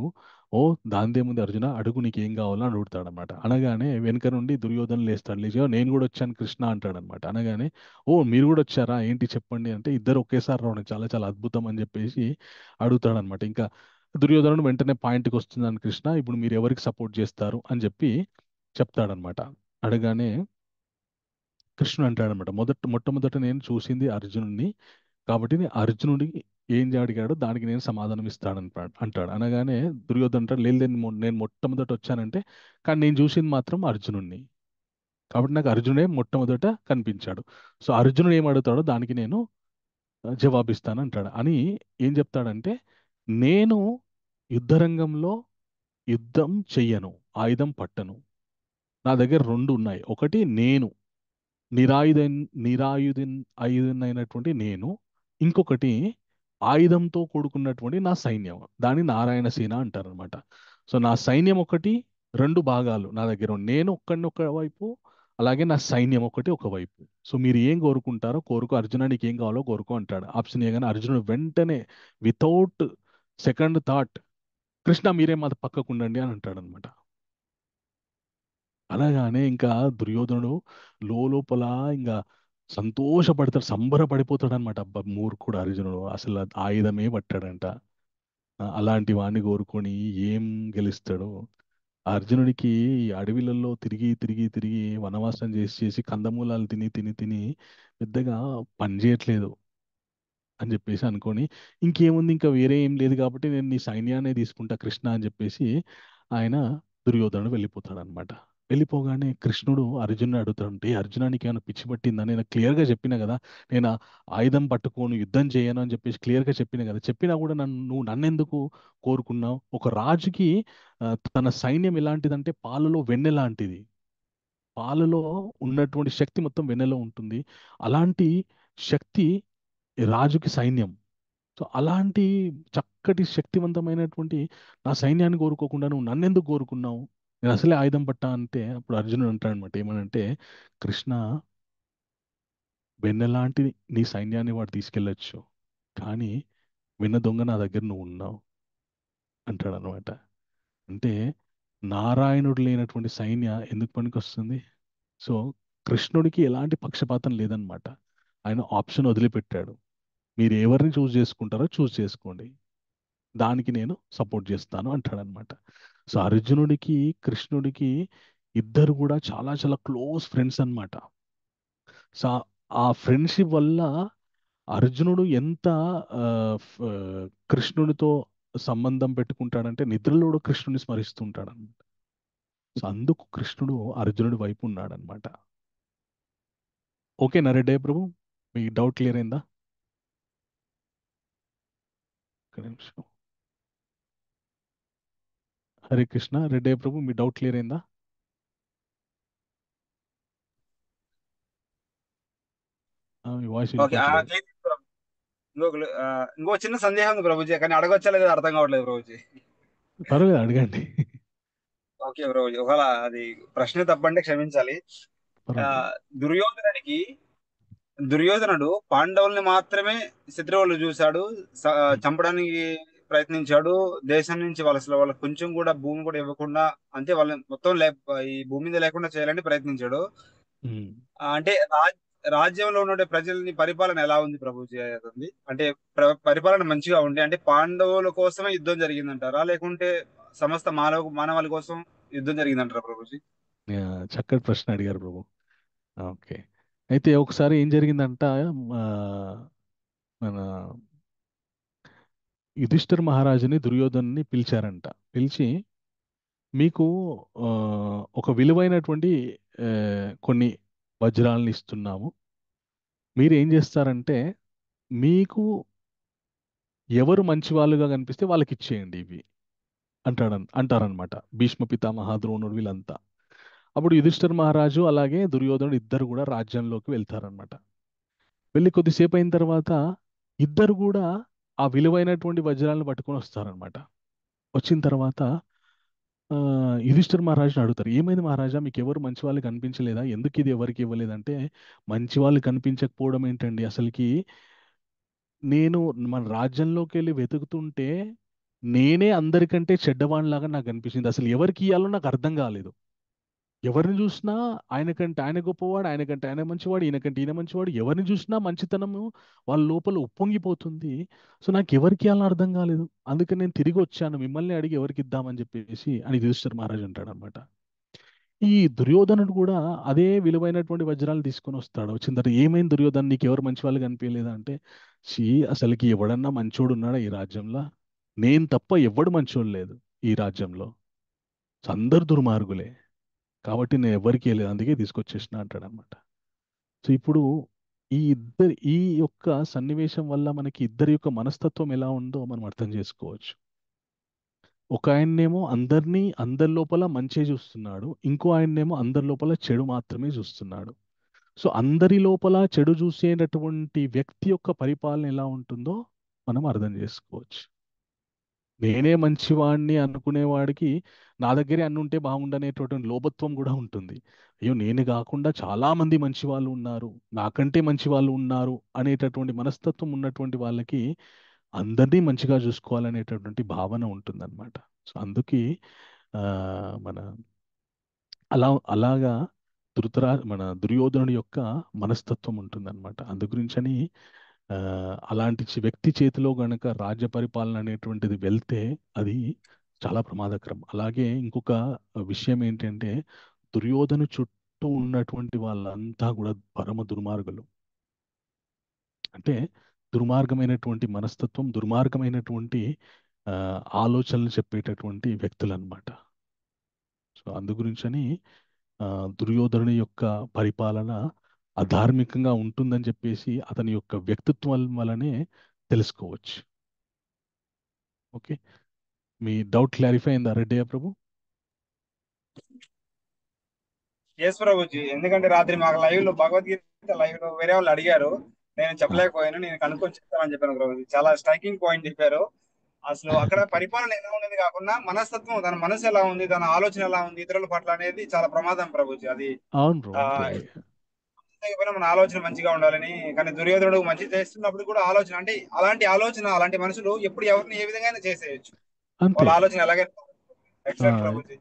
Speaker 1: ఓ దాందేముంది అర్జున, అడుగు నీకు ఏం కావాలో అని అడుగుతాడనమాట. అనగానే వెనుక నుండి దుర్యోధన లేస్తాడు. లేచి, "ఓ, నేను కూడా వచ్చాను కృష్ణ" అంటాడనమాట. అనగానే, ఓ మీరు కూడా వచ్చారా, ఏంటి చెప్పండి అంటే, ఇద్దరు ఒకేసారి రావడం చాలా చాలా అద్భుతం అని చెప్పేసి అడుగుతాడనమాట. ఇంకా దుర్యోధనుడు వెంటనే పాయింట్కి వస్తున్నాను కృష్ణ, ఇప్పుడు మీరు ఎవరికి సపోర్ట్ చేస్తారు అని చెప్పి చెప్తాడనమాట. అడగానే కృష్ణుడు అంటాడనమాట, మొట్టమొదట నేను చూసింది అర్జునుడిని, కాబట్టి నేను అర్జునుడికి ఏం అడిగాడో దానికి నేను సమాధానం అంటాడు. అనగానే దుర్యోధన అంటాడు, లేదు లేదు, నేను మొట్టమొదట వచ్చానంటే, కానీ నేను చూసింది మాత్రం అర్జునుడిని, కాబట్టి నాకు అర్జునుడే మొట్టమొదట కనిపించాడు. సో అర్జునుడు ఏం అడుగుతాడో దానికి నేను జవాబిస్తాను అంటాడు. అని ఏం చెప్తాడంటే, నేను యుద్ధరంగంలో యుద్ధం చెయ్యను, ఆయుధం పట్టను. నా దగ్గర రెండు ఉన్నాయి. ఒకటి నేను నిరాయుధ ఆయుధనైనటువంటి నేను, ఇంకొకటి ఆయుధంతో కూడుకున్నటువంటి నా సైన్యం, దాన్ని నారాయణ సేన అంటారనమాట. సో నా సైన్యం ఒకటి, రెండు భాగాలు నా దగ్గర ఉన్నాయి. నేను ఒక్కడిని ఒక వైపు, అలాగే నా సైన్యం ఒకటి ఒక వైపు. సో మీరు ఏం కోరుకుంటారో కోరుకో అర్జున, నీకు ఏం కావాలో కోరుకో అంటాడు. ఆప్షన్ ఇవ్వగానే అర్జునుడు వెంటనే వితౌట్ సెకండ్ థాట్, కృష్ణ మీరే మా పక్కకు ఉండండి అని అంటాడు అనమాట. అనగానే ఇంకా దుర్యోధనుడు లోపల ఇంకా సంతోషపడతాడు, సంబరపడిపోతాడు అనమాట. అబ్బా మూర్ఖుడు అర్జునుడు, అసలు ఆయుధమే పట్టాడంట. అలాంటి వాడిని కోరుకొని ఏం గెలుస్తాడు. ఆ అర్జునుడికి ఈ అడవిలలో తిరిగి తిరిగి తిరిగి వనవాసం చేసి చేసి కందమూలాలు తిని తిని తిని పెద్దగా పని చేయట్లేదు అని చెప్పేసి అనుకొని, ఇంకేముంది ఇంకా వేరే ఏం లేదు కాబట్టి నేను నీ సైన్యాన్ని తీసుకుంటా కృష్ణ అని చెప్పేసి ఆయన దుర్యోధనుడు వెళ్ళిపోతాడు అనమాట. వెళ్ళిపోగానే కృష్ణుడు అర్జునుడు అడుగుతాడు, ఏ అర్జున నీకు ఏమైనా పిచ్చి పట్టిందా, నేను క్లియర్గా చెప్పిన కదా, నేను ఆయుధం పట్టుకోను యుద్ధం చేయను అని చెప్పేసి క్లియర్గా చెప్పిన కదా, చెప్పినా కూడా నువ్వు నన్నెందుకు కోరుకున్నావు? ఒక రాజుకి తన సైన్యం ఎలాంటిదంటే పాలలో వెన్నె లాంటిది. పాలలో ఉన్నటువంటి శక్తి మొత్తం వెన్నెలో ఉంటుంది. అలాంటి శక్తి ఈ రాజుకి సైన్యం. సో అలాంటి చక్కటి శక్తివంతమైనటువంటి నా సైన్యాన్ని కోరుకోకుండా నువ్వు నన్నెందుకు కోరుకున్నావు? నేను అసలే ఆయుధం పట్టా అంటే, అప్పుడు అర్జునుడు అంటాడు అనమాట, ఏమనంటే, కృష్ణ, వెన్నెలాంటి నీ సైన్యాన్ని వాడు తీసుకెళ్ళొచ్చు, కానీ వెన్న దొంగ నా దగ్గర నువ్వు ఉన్నావు అంటాడు అనమాట. అంటే నారాయణుడు లేనటువంటి సైన్య ఎందుకు పనికొస్తుంది? సో కృష్ణుడికి ఎలాంటి పక్షపాతం లేదనమాట. ఆయన ఆప్షన్ వదిలిపెట్టాడు, మీరు ఎవరిని చూస్ చేసుకుంటారో చూస్ చేసుకోండి, దానికి నేను సపోర్ట్ చేస్తాను అంటాడనమాట. సో అర్జునుడికి కృష్ణుడికి ఇద్దరు కూడా చాలా చాలా క్లోజ్ ఫ్రెండ్స్ అన్నమాట. సో ఆ ఫ్రెండ్షిప్ వల్ల అర్జునుడు ఎంత ఆ, ఫ్- కృష్ణుడితో సంబంధం పెట్టుకుంటాడంటే నిద్రలో కూడా కృష్ణుని స్మరిస్తుంటాడు అనమాట. సో అందుకు కృష్ణుడు అర్జునుడి వైపు ఉన్నాడనమాట. ఓకేనా రెడ్డి ప్రభు, మీ డౌట్ క్లియర్ అయిందా? ఒక్క నిమిషం. హరే కృష్ణ రెడ్డి ప్రభు, మీ డౌట్ క్లియర్ అయిందా? మీ వాయిస్
Speaker 6: ఓకే
Speaker 1: వినిపించలేదు.
Speaker 6: ఇంకో చిన్న సందేహం ఉంది ప్రభుజీ, కానీ అడగొచ్చా లేదా అర్థం కావట్లేదు ప్రభుజీ.
Speaker 1: పర్వాలేదు అడగండి.
Speaker 6: ఓకే ప్రభుజీ, ఒకవేళ అది ప్రశ్న తప్పంటే క్షమించాలి. ఆ,
Speaker 1: పర్వాలేదు.
Speaker 6: దుర్యోధనుడికి దుర్యోధనుడు పాండవుల్ని మాత్రమే శత్రువులు చూశాడు, చంపడానికి ప్రయత్నించాడు. దేశం నుంచి వాళ్ళకి కొంచెం కూడా భూమి కూడా ఇవ్వకుండా, అంటే వాళ్ళని మొత్తం ఈ భూమి మీద లేకుండా చేయాలని ప్రయత్నించాడు.
Speaker 1: ఉమ్.
Speaker 6: అంటే రాజ్యంలో ఉన్న ప్రజల్ని పరిపాలన ఎలా ఉంది ప్రభుజీ అతనిది? అంటే పరిపాలన మంచిగా ఉండి, అంటే పాండవుల కోసమే యుద్ధం జరిగిందంటారా, లేకుంటే సమస్త మానవాళి కోసం యుద్ధం జరిగిందంటారా ప్రభుజీ?
Speaker 1: చక్కటి ప్రశ్న అడిగారు ప్రభు. ఓకే, అయితే ఒకసారి ఏం జరిగిందంట, ఆ, మన యుధిష్ఠిర్ మహారాజుని దుర్యోధన్ని పిలిచారంట. పిలిచి మీకు ఆ, ఒక విలువైనటువంటి ఆ, కొన్ని వజ్రాలను ఇస్తున్నాము. మీరు ఏం చేస్తారంటే మీకు ఎవరు మంచి వాళ్ళుగా కనిపిస్తే వాళ్ళకి ఇచ్చేయండి ఇవి అంటారనమాట భీష్మ పితామహ ద్రోణుడు వీళ్ళంతా. అప్పుడు యుధిష్ఠిర్ మహారాజు అలాగే దుర్యోధనుడు ఇద్దరు కూడా రాజ్యంలోకి వెళ్తారనమాట. వెళ్ళి కొద్దిసేపు అయిన తర్వాత ఇద్దరు కూడా ఆ విలువైనటువంటి వజ్రాలను పట్టుకొని వస్తారనమాట. వచ్చిన తర్వాత ఆ, యుధిష్ఠిర్ మహారాజుని అడుగుతారు, ఏమైంది మహారాజా, మీకు ఎవరు మంచి వాళ్ళు కనిపించలేదా, ఎందుకు ఇది ఎవరికి ఇవ్వలేదంటే, మంచి వాళ్ళు కనిపించకపోవడం ఏంటండి అసలుకి, నేను మన రాజ్యంలోకి వెళ్ళి వెతుకుతుంటే నేనే అందరికంటే చెడ్డవాడిలాగా నాకు అనిపించింది. అసలు ఎవరికి ఇయ్యాలో నాకు అర్థం కాలేదు. ఎవరిని చూసినా ఆయనకంటే ఆయన గొప్పవాడు, ఆయనకంటే ఆయన మంచివాడు, ఈయనకంటే ఈయన మంచివాడు, ఎవరిని చూసినా మంచితనము వాళ్ళ లోపల ఉప్పొంగిపోతుంది. సో నాకు ఎవరికి ఇవ్వాలని అర్థం కాలేదు, అందుకని నేను తిరిగి వచ్చాను మిమ్మల్ని అడిగి ఎవరికి ఇద్దామని చెప్పేసి అని యుధిష్ఠిర్ మహారాజు అంటాడు అనమాట. ఈ దుర్యోధనుడు కూడా అదే విలువైనటువంటి వజ్రాలు తీసుకొని వస్తాడు. వచ్చిన తర్వాత ఏమైంది దుర్యోధన్, నీకు ఎవరు మంచి వాళ్ళు కనిపించలేదా అంటే, చీ అసలుకి ఎవడన్నా మంచోడు ఉన్నాడా ఈ రాజ్యంలో, నేను తప్ప ఎవ్వడు మంచోడు లేదు ఈ రాజ్యంలో, అందరు దుర్మార్గులే, కాబట్టి నేను ఎవరికి వెళ్ళలేదు అందుకే తీసుకొచ్చేసిన అంటాడు అనమాట. సో ఇప్పుడు ఈ యొక్క సన్నివేశం వల్ల మనకి ఇద్దరి యొక్క మనస్తత్వం ఎలా ఉందో మనం అర్థం చేసుకోవచ్చు. ఒక ఆయన్నేమో అందరి లోపల మంచి చూస్తున్నాడు, ఇంకో ఆయన్నేమో అందరి లోపల చెడు మాత్రమే చూస్తున్నాడు. సో అందరి లోపల చెడు చూసేటటువంటి వ్యక్తి యొక్క పరిపాలన ఎలా ఉంటుందో మనం అర్థం చేసుకోవచ్చు. నేనే మంచివాడిని అనుకునేవాడికి నా దగ్గరే అన్ని ఉంటే బాగుండనేటటువంటి లోభత్వం కూడా ఉంటుంది. అయ్యో నేను కాకుండా చాలా మంది మంచి వాళ్ళు ఉన్నారు, నాకంటే మంచి వాళ్ళు ఉన్నారు అనేటటువంటి మనస్తత్వం ఉన్నటువంటి వాళ్ళకి అందరినీ మంచిగా చూసుకోవాలనేటటువంటి భావన ఉంటుందన్నమాట. సో అందుకే ఆ, మన అలాగా మన దుర్యోధనుడి యొక్క మనస్తత్వం ఉంటుందన్నమాట. అందు గురించని ఆ, అలాంటి వ్యక్తి చేతిలో గనక రాజ్య పరిపాలన అనేటువంటిది వెళ్తే అది చాలా ప్రమాదకరం. అలాగే ఇంకొక విషయం ఏంటంటే దుర్యోధను చుట్టూ ఉన్నటువంటి వాళ్ళంతా కూడా పరమ దుర్మార్గులు. అంటే దుర్మార్గమైనటువంటి మనస్తత్వం, దుర్మార్గమైనటువంటి ఆ, ఆలోచనలు చెప్పేటటువంటి వ్యక్తులు అన్నమాట. సో అందు గురించని ఆ, దుర్యోధనుని యొక్క పరిపాలన అధార్మికంగా ఉంటుందని చెప్పేసి అతని యొక్క వ్యక్తిత్వం వలనే తెలుసుకోవచ్చు. ఓకే, మీ డౌట్ క్లారిఫై అయిందా రెడ్డయ్య ప్రభు?
Speaker 6: ఎస్ ప్రభుజీ, ఎందుకంటే రాత్రి మాకు భగవద్గీత లైవ్ లో వేరే వాళ్ళు అడిగారు, నేను
Speaker 1: ఆ,
Speaker 6: చెప్పలేకపోయాను, నేను కనుక్కొని చెప్తానని చెప్పాను ప్రభుజీ. చాలా స్ట్రైకింగ్ పాయింట్ చెప్పారు. అసలు అక్కడ పరిపాలన ఎలా ఉన్నది కాకుండా మనస్తత్వం, తన మనసు ఎలా ఉంది, తన ఆలోచన ఎలా ఉంది ఇతరుల పట్ల అనేది చాలా ప్రమాదం ప్రభుజీ. అది
Speaker 1: అవును ప్రభు,
Speaker 6: ఆ
Speaker 1: ఉంటుంది.
Speaker 6: లేకపోయినా మన ఆలోచన మంచిగా ఉండాలని. కానీ దుర్యోధనుడు మంచి చేస్తున్నప్పుడు కూడా ఆలోచన, అంటే అలాంటి మనుషులు ఎప్పుడు ఎవరిని ఏ విధంగా చేసేయచ్చు,
Speaker 1: అంతే.
Speaker 6: వాళ్ళ ఆలోచన ఎలాగే.
Speaker 1: ఆ,
Speaker 6: ఎక్సలెంట్ ప్రభుజీ,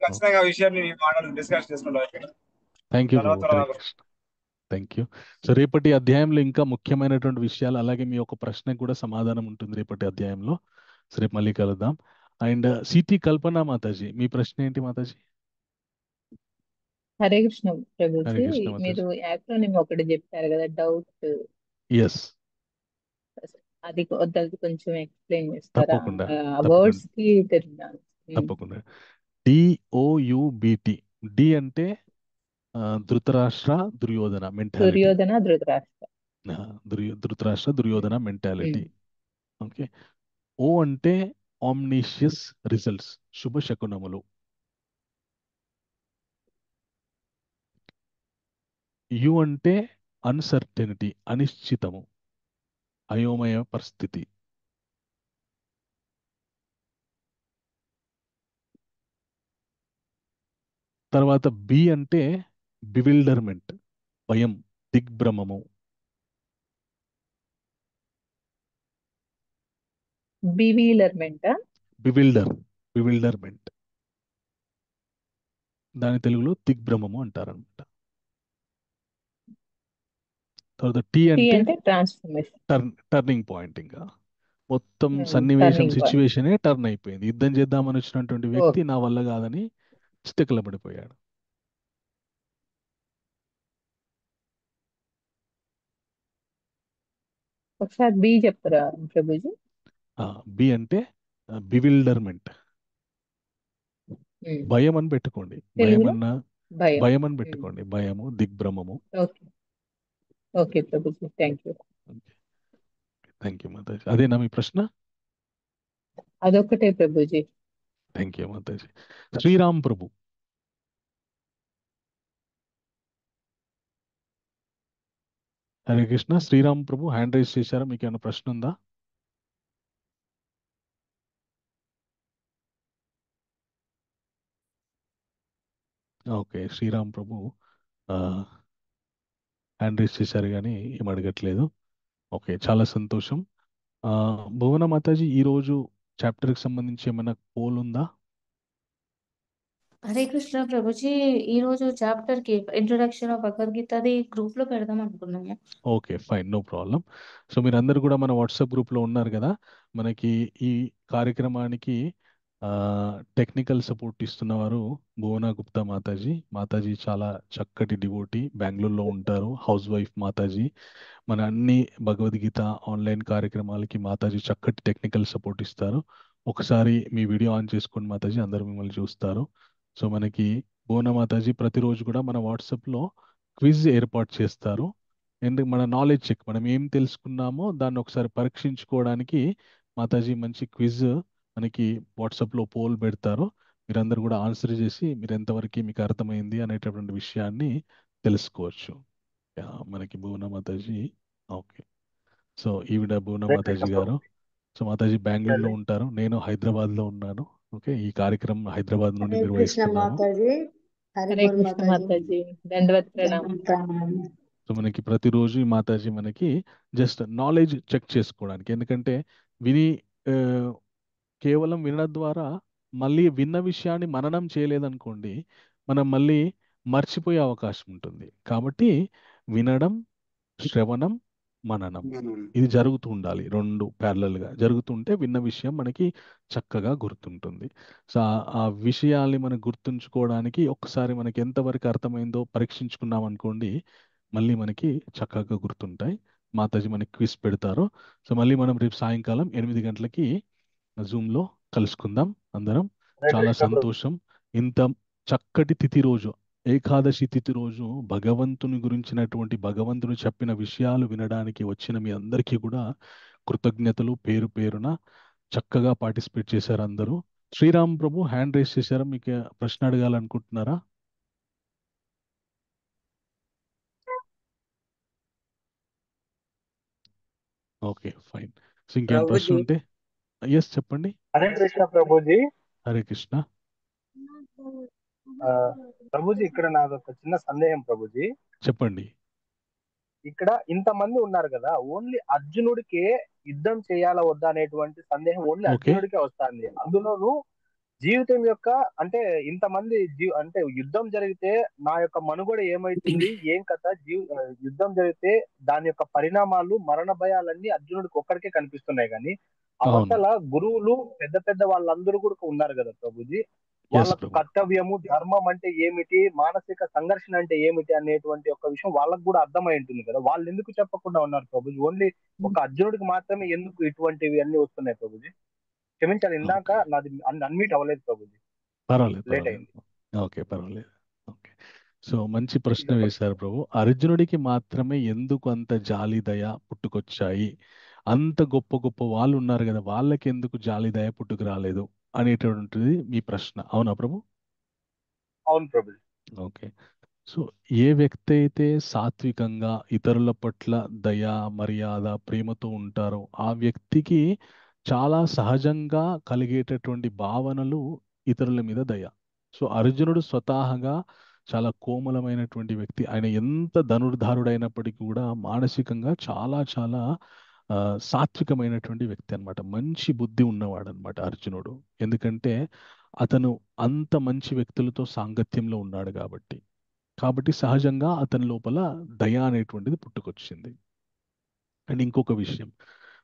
Speaker 6: ఖచ్చితంగా ఆ విషయాన్ని మాటలు డిస్కస్ చేసుకుంటాం.
Speaker 1: థ్యాంక్ యూ ప్రభు, హరే
Speaker 6: ధన్యవాదాలు.
Speaker 1: కృష్ణ. Thank you. సో రేపటి అధ్యాయంలో ఇంకా ముఖ్యమైనటువంటి విషయాలు, అలాగే మీ యొక్క ప్రశ్నకు కూడా సమాధానం ఉంటుంది రేపటి అధ్యాయంలో. సరే మళ్ళీ కలుద్దాం. అండ్ సిటీ కల్పన మాతాజీ, మీ ప్రశ్న ఏంటి మాతాజీ?
Speaker 4: హరే కృష్ణ
Speaker 1: హరే
Speaker 4: ప్రభుజీ,
Speaker 1: కృష్ణ
Speaker 4: మీరు
Speaker 1: మాతాజీ.
Speaker 4: యాక్రోనిమ్ ఒకటి చెప్పారు కదా, డౌట్.
Speaker 1: ఎస్,
Speaker 4: అది కొంచెం ఎక్స్ప్లెయిన్ చేస్తారా?
Speaker 1: తప్పకుండా
Speaker 4: వర్డ్స్
Speaker 1: తప్పకుండా
Speaker 4: కి తెలియదు.
Speaker 1: తప్పకుండా. DOUBT. డి అంటే Dhritarashtra Duryodhana mentality.
Speaker 4: Duryodhana Dhritarashtra.
Speaker 1: Dhritarashtra Duryodhana mentality. Okay. O అంటే ఆమ్నిషియస్ రిజల్ట్స్, శుభ శకునములు. యు అంటే అన్సర్టెనిటీ, అనిశ్చితము, అయోమయ పరిస్థితి. తర్వాత బి అంటే బివిల్డర్మెంట్, భయం, దిగ్భ్రమము. బివిల్డర్మెంట్, దాని తెలుగులో దిగ్భ్రమము అంటారనమాట. తర్వాత టీ అంటే
Speaker 4: అంటే ట్రాన్స్ఫర్మేషన్,
Speaker 1: టర్నింగ్ పాయింట్. ఇంకా మొత్తం సన్నివేశం,
Speaker 4: టర్నింగ్ పాయింట్.
Speaker 1: సిచ్యువేషనే టర్న్ అయిపోయింది. యుద్ధం చేద్దామని వచ్చినటువంటి వ్యక్తి నా వల్ల కాదని చిత్తకలబడిపోయాడు.
Speaker 4: ఒకసారి బి చెప్తారా ప్రభుజీ?
Speaker 1: బి అంటే బివిల్డర్మెంట్, భయం అని పెట్టుకోండి.
Speaker 4: తెలుగులో
Speaker 1: భయం అని పెట్టుకోండి. భయము, దిగ్భ్రమము.
Speaker 4: ఓకే ఓకే ప్రభుజీ, థ్యాంక్ యూ.
Speaker 1: థ్యాంక్ యూ మాతాజీ. అదేనా మీ ప్రశ్న?
Speaker 4: అదొక్కటే ప్రభుజీ.
Speaker 1: థ్యాంక్ యూ మాతాజీ. శ్రీరామ్ ప్రభు. హరే కృష్ణ. శ్రీరామ్ ప్రభు హ్యాండ్ రైజ్ చేశారా? మీకు ఏమైనా ప్రశ్న ఉందా? ఓకే, శ్రీరామ్ ప్రభు హ్యాండ్ రైజ్ చేశారు కానీ ఏం అడగట్లేదు. ఓకే, చాలా సంతోషం. భువన మాతాజీ, ఈరోజు చాప్టర్కి సంబంధించి ఏమైనా పోల్ ఉందా?
Speaker 7: హరే కృష్ణ ప్రభుజీ, ఈ రోజు చాప్టర్ కి ఇంట్రొడక్షన్ ఆఫ్ భగవద్గీత అది గ్రూప్ లో పెడదాం అనుకున్నాము.
Speaker 1: Okay, fine, no problem. So మీరందరూ కూడా మన వాట్సాప్ గ్రూప్లో ఉన్నారు కదా. మనకి ఈ కార్యక్రమానికి టెక్నికల్ సపోర్ట్ ఇస్తున్నవారు భువన గుప్తా మాతాజీ. మాతాజీ చాలా చక్కటి డివోటీ, బెంగళూరులో ఉంటారు, హౌస్ వైఫ్ మాతాజీ. మన అన్ని భగవద్గీత ఆన్లైన్ కార్యక్రమాలకి మాతాజీ చక్కటి టెక్నికల్ సపోర్ట్ ఇస్తారు. ఒకసారి మీ వీడియో ఆన్ చేసుకోండి మాతాజీ, అందరూ మిమ్మల్ని చూస్తారు. సో మనకి భువన మాతాజీ ప్రతిరోజు కూడా మన వాట్సాప్లో క్విజ్ ఏర్పాటు చేస్తారు. ఎందుకు, మన నాలెడ్జ్ చెక్, మనం ఏం తెలుసుకున్నామో దాన్ని ఒకసారి పరీక్షించుకోవడానికి మాతాజీ మంచి క్విజ్ మనకి వాట్సాప్లో పోల్ పెడతారు. మీరందరూ కూడా ఆన్సర్ చేసి మీరు ఎంతవరకు మీకు అర్థమైంది అనేటటువంటి విషయాన్ని తెలుసుకోవచ్చు. మనకి భువన మాతాజీ. ఓకే, సో ఈవిడ భువన మాతాజీ గారు. సో మాతాజీ బెంగళూరులో ఉంటారు, నేను హైదరాబాద్లో ఉన్నాను. ఓకే, ఈ కార్యక్రమం హైదరాబాద్ నుండి
Speaker 3: హరే కృష్ణ
Speaker 1: నిర్వహిస్తున్నాము.
Speaker 3: మాతాజీ.
Speaker 4: హరే
Speaker 3: హరిబోల్
Speaker 4: కృష్ణ
Speaker 3: మాతాజీ.
Speaker 4: మాతాజీ, దండవత్ ప్రణామం.
Speaker 3: ప్రణామం.
Speaker 1: సో మనకి ప్రతిరోజు ఈ మాతాజీ మనకి జస్ట్ నాలెడ్జ్ చెక్ చేసుకోవడానికి, ఎందుకంటే విని ఆ, కేవలం వినడం ద్వారా మళ్ళీ విన్న విషయాన్ని మననం చేయలేదనుకోండి, మనం మళ్ళీ మర్చిపోయే అవకాశం ఉంటుంది. కాబట్టి వినడం, శ్రవణం, మననం, ఇది జరుగుతూ ఉండాలి. రెండు ప్యారలల్గా జరుగుతుంటే విన్న విషయం మనకి చక్కగా గుర్తుంటుంది. సో ఆ విషయాల్ని మనం గుర్తుంచుకోవడానికి ఒక్కసారి మనకి ఎంతవరకు అర్థమైందో పరీక్షించుకున్నాం అనుకోండి, మళ్ళీ మనకి చక్కగా గుర్తుంటాయి. మాతాజీ మనకి క్విజ్ పెడతారు. సో మళ్ళీ మనం రేపు సాయంకాలం 8 గంటలకి జూమ్లో కలుసుకుందాం అందరం. చాలా సంతోషం. ఇంత చక్కటి తిథి రోజు, ఏకాదశి తిథి రోజు భగవంతుని గురించినటువంటి, భగవంతుని చెప్పిన విషయాలు వినడానికి వచ్చిన మీ అందరికీ కూడా కృతజ్ఞతలు పేరు పేరున. చక్కగా పార్టిసిపేట్ చేశారు అందరూ. శ్రీరామ్ ప్రభు హ్యాండ్ రైజ్ చేశారా? మీకు ప్రశ్న అడగాలనుకుంటున్నారా? Okay, fine. సో ఇంకేం ప్రశ్న ఉంటే ఎస్ చెప్పండి.
Speaker 8: హరే కృష్ణ ప్రభుజీ.
Speaker 1: హరే కృష్ణ.
Speaker 8: ప్రభుజీ, ఇక్కడ నాది ఒక చిన్న సందేహం ప్రభుజీ.
Speaker 1: చెప్పండి.
Speaker 8: ఇక్కడ ఇంతమంది ఉన్నారు కదా, ఓన్లీ అర్జునుడికే యుద్ధం చేయాలా వద్దా అనేటువంటి సందేహం ఓన్లీ అర్జునుడికే వస్తుంది. అందులోనూ జీవితం యొక్క అంటే ఇంతమంది అంటే యుద్ధం జరిగితే నా యొక్క మనుగడ ఏమైతుంది, ఏం కథ, యుద్ధం జరిగితే దాని యొక్క పరిణామాలు, మరణ భయాలన్నీ అర్జునుడికి ఒక్కడికే కనిపిస్తున్నాయి. కానీ
Speaker 1: అవును.
Speaker 8: అవతల గురువులు పెద్ద పెద్ద వాళ్ళందరూ కూడా ఉన్నారు కదా ప్రభుజీ.
Speaker 1: ఎస్
Speaker 8: వాళ్ళకు
Speaker 1: ప్రభు.
Speaker 8: కర్తవ్యము, ధర్మం అంటే ఏమిటి, మానసిక సంఘర్షణ అంటే ఏమిటి అనేటువంటి ఒక విషయం వాళ్ళకు కూడా అర్థమై ఉంటుంది కదా. వాళ్ళు ఎందుకు చెప్పకుండా ఉన్నారు ప్రభుజీ? ఓన్లీ ఒక అర్జునుడికి మాత్రమే ఎందుకు ఇటువంటివి అన్ని వస్తున్నాయి ప్రభుజీ? క్షమించాలి, ఇందాక
Speaker 1: ఓకే,
Speaker 8: నాది అన్మ్యూట్ అవ్వలేదు ప్రభుజీ,
Speaker 1: పర్వాలేదు
Speaker 8: లేట్
Speaker 1: పర్వాలేదు.
Speaker 8: అయింది.
Speaker 1: ఓకే, పర్వాలేదు. ఓకే, సో మంచి ప్రశ్న
Speaker 8: ఇదొక
Speaker 1: వేశారు ప్రభు. అర్జునుడికి మాత్రమే ఎందుకు అంత జాలి దయ పుట్టుకొచ్చాయి, అంత గొప్ప గొప్ప వాళ్ళు ఉన్నారు కదా, వాళ్ళకి ఎందుకు జాలి దయ పుట్టుకు రాలేదు అనేటువంటిది మీ ప్రశ్న, అవునా ప్రభు?
Speaker 8: అవును ప్రభుజీ.
Speaker 1: ఓకే, సో ఏ వ్యక్తి అయితే సాత్వికంగా ఇతరుల పట్ల దయ, మర్యాద, ప్రేమతో ఉంటారో ఆ వ్యక్తికి చాలా సహజంగా కలిగేటటువంటి భావనలు ఇతరుల మీద దయ. సో అర్జునుడు స్వతహాగా చాలా కోమలమైనటువంటి వ్యక్తి. ఆయన ఎంత ధనుర్ధారుడైనప్పటికీ కూడా మానసికంగా చాలా చాలా సాత్వికమైనటువంటి వ్యక్తి అన్నమాట. మంచి బుద్ధి ఉన్నవాడు అనమాట అర్జునుడు. ఎందుకంటే అతను అంత మంచి వ్యక్తులతో సాంగత్యంలో ఉన్నాడు కాబట్టి సహజంగా అతని లోపల దయ అనేటువంటిది పుట్టుకొచ్చింది. అండ్ ఇంకొక విషయం,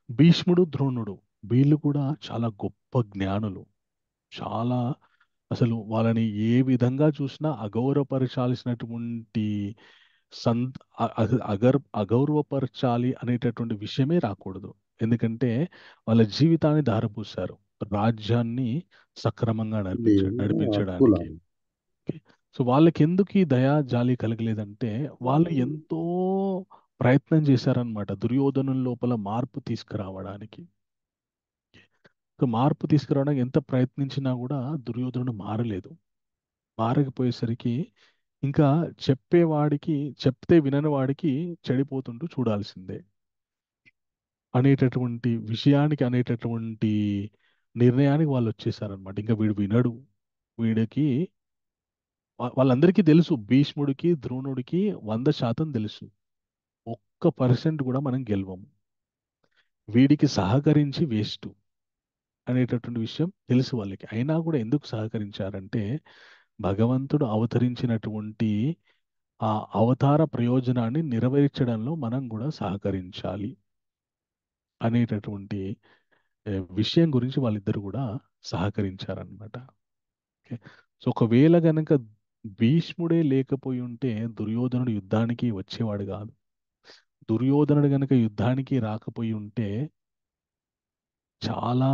Speaker 1: భీష్ముడు, ద్రోణుడు వీళ్ళు కూడా చాలా గొప్ప జ్ఞానులు. చాలా అసలు వాళ్ళని ఏ విధంగా చూసినా అగౌరవపరచాల్సినటువంటి అగౌరవపరచాలి అనేటటువంటి విషయమే రాకూడదు. ఎందుకంటే వాళ్ళ జీవితాన్ని ధారపోశారు రాజ్యాన్ని సక్రమంగా నడిపించడానికి. ఓకే. సో వాళ్ళకి ఎందుకు ఈ దయా జాలి కలగలేదంటే వాళ్ళు ఎంతో ప్రయత్నం చేశారనమాట దుర్యోధను లోపల మార్పు తీసుకురావడానికి. సో మార్పు తీసుకురావడానికి ఎంత ప్రయత్నించినా కూడా దుర్యోధనుడు మారలేదు. మారకపోయేసరికి ఇంకా చెప్తే వినని వాడికి చెడిపోతుంటూ చూడాల్సిందే అనేటటువంటి నిర్ణయానికి వాళ్ళు వచ్చేసారనమాట. ఇంకా వీడు వినడు, వీడికి వాళ్ళందరికీ తెలుసు, భీష్ముడికి ద్రోణుడికి 100% తెలుసు, 1% కూడా మనం గెలవము, వీడికి సహకరించి వేస్ట్ అనేటటువంటి విషయం తెలుసు వాళ్ళకి. అయినా కూడా ఎందుకు సహకరించారంటే భగవంతుడు అవతరించినటువంటి ఆ అవతార ప్రయోజనాన్ని నెరవేర్చడంలో మనం కూడా సహకరించాలి అనేటటువంటి విషయం గురించి వాళ్ళిద్దరు కూడా సహకరించారనమాట. ఓకే, సో ఒకవేళ గనక భీష్ముడే లేకపోయి ఉంటే దుర్యోధనుడు యుద్ధానికి వచ్చేవాడు కాదు. దుర్యోధనుడు గనక యుద్ధానికి రాకపోయి ఉంటే చాలా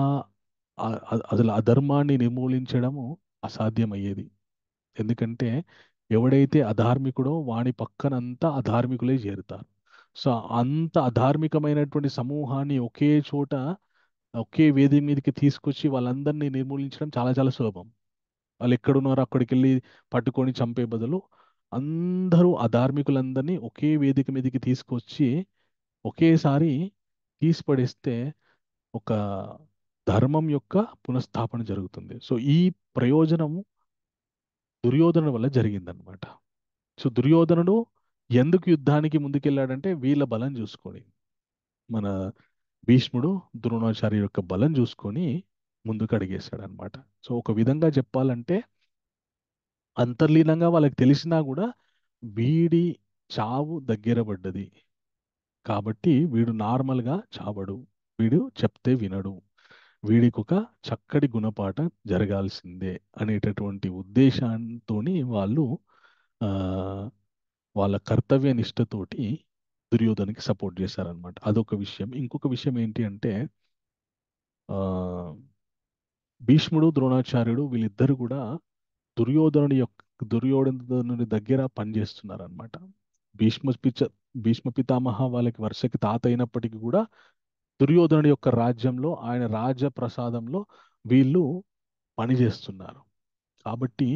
Speaker 1: అసలు అధర్మాన్ని నిర్మూలించడము అసాధ్యమయ్యేది. ఎందుకంటే ఎవడైతే అధార్మికుడో వాని పక్కనంతా అధార్మికులే చేరుతారు. సో అంత అధార్మికమైనటువంటి సమూహాన్ని ఒకే చోట ఒకే వేది మీదకి తీసుకొచ్చి వాళ్ళందరినీ నిర్మూలించడం చాలా చాలా సులభం. వాళ్ళు ఎక్కడున్నారో అక్కడికి వెళ్ళి పట్టుకొని చంపే బదులు అందరూ అధార్మికులందరినీ ఒకే వేదిక మీదకి తీసుకొచ్చి ఒకేసారి తీసి పడేస్తే ఒక ధర్మం యొక్క పునఃస్థాపన జరుగుతుంది. సో ఈ ప్రయోజనము దుర్యోధనుడు వల్ల జరిగిందనమాట. సో దుర్యోధనుడు ఎందుకు యుద్ధానికి ముందుకెళ్ళాడంటే వీళ్ళ బలం చూసుకొని, మన భీష్ముడు ద్రోణాచార్య యొక్క బలం చూసుకొని ముందుకు అడిగేశాడు అనమాట. సో ఒక విధంగా చెప్పాలంటే అంతర్లీనంగా వాళ్ళకి తెలిసినా కూడా వీడి చావు దగ్గర పడ్డది కాబట్టి వీడు నార్మల్గా చావడు, వీడు చెప్తే వినడు, వీడికి ఒక చక్కటి గుణపాఠం జరగాల్సిందే అనేటటువంటి ఉద్దేశంతో వాళ్ళు ఆ, వాళ్ళ కర్తవ్య నిష్ఠతోటి దుర్యోధనకి సపోర్ట్ చేశారనమాట. అదొక విషయం. ఇంకొక విషయం ఏంటి అంటే ఆ, భీష్ముడు, ద్రోణాచార్యుడు వీళ్ళిద్దరు కూడా దుర్యోధనుడి దగ్గర పనిచేస్తున్నారనమాట. భీష్మ పిచ్చ భీష్మ పితామహ వాళ్ళకి వరుసకి తాత అయినప్పటికీ కూడా దుర్యోధనుడి యొక్క రాజ్యంలో, ఆయన రాజ్య ప్రసాదంలో వీళ్ళు పనిచేస్తున్నారు. కాబట్టి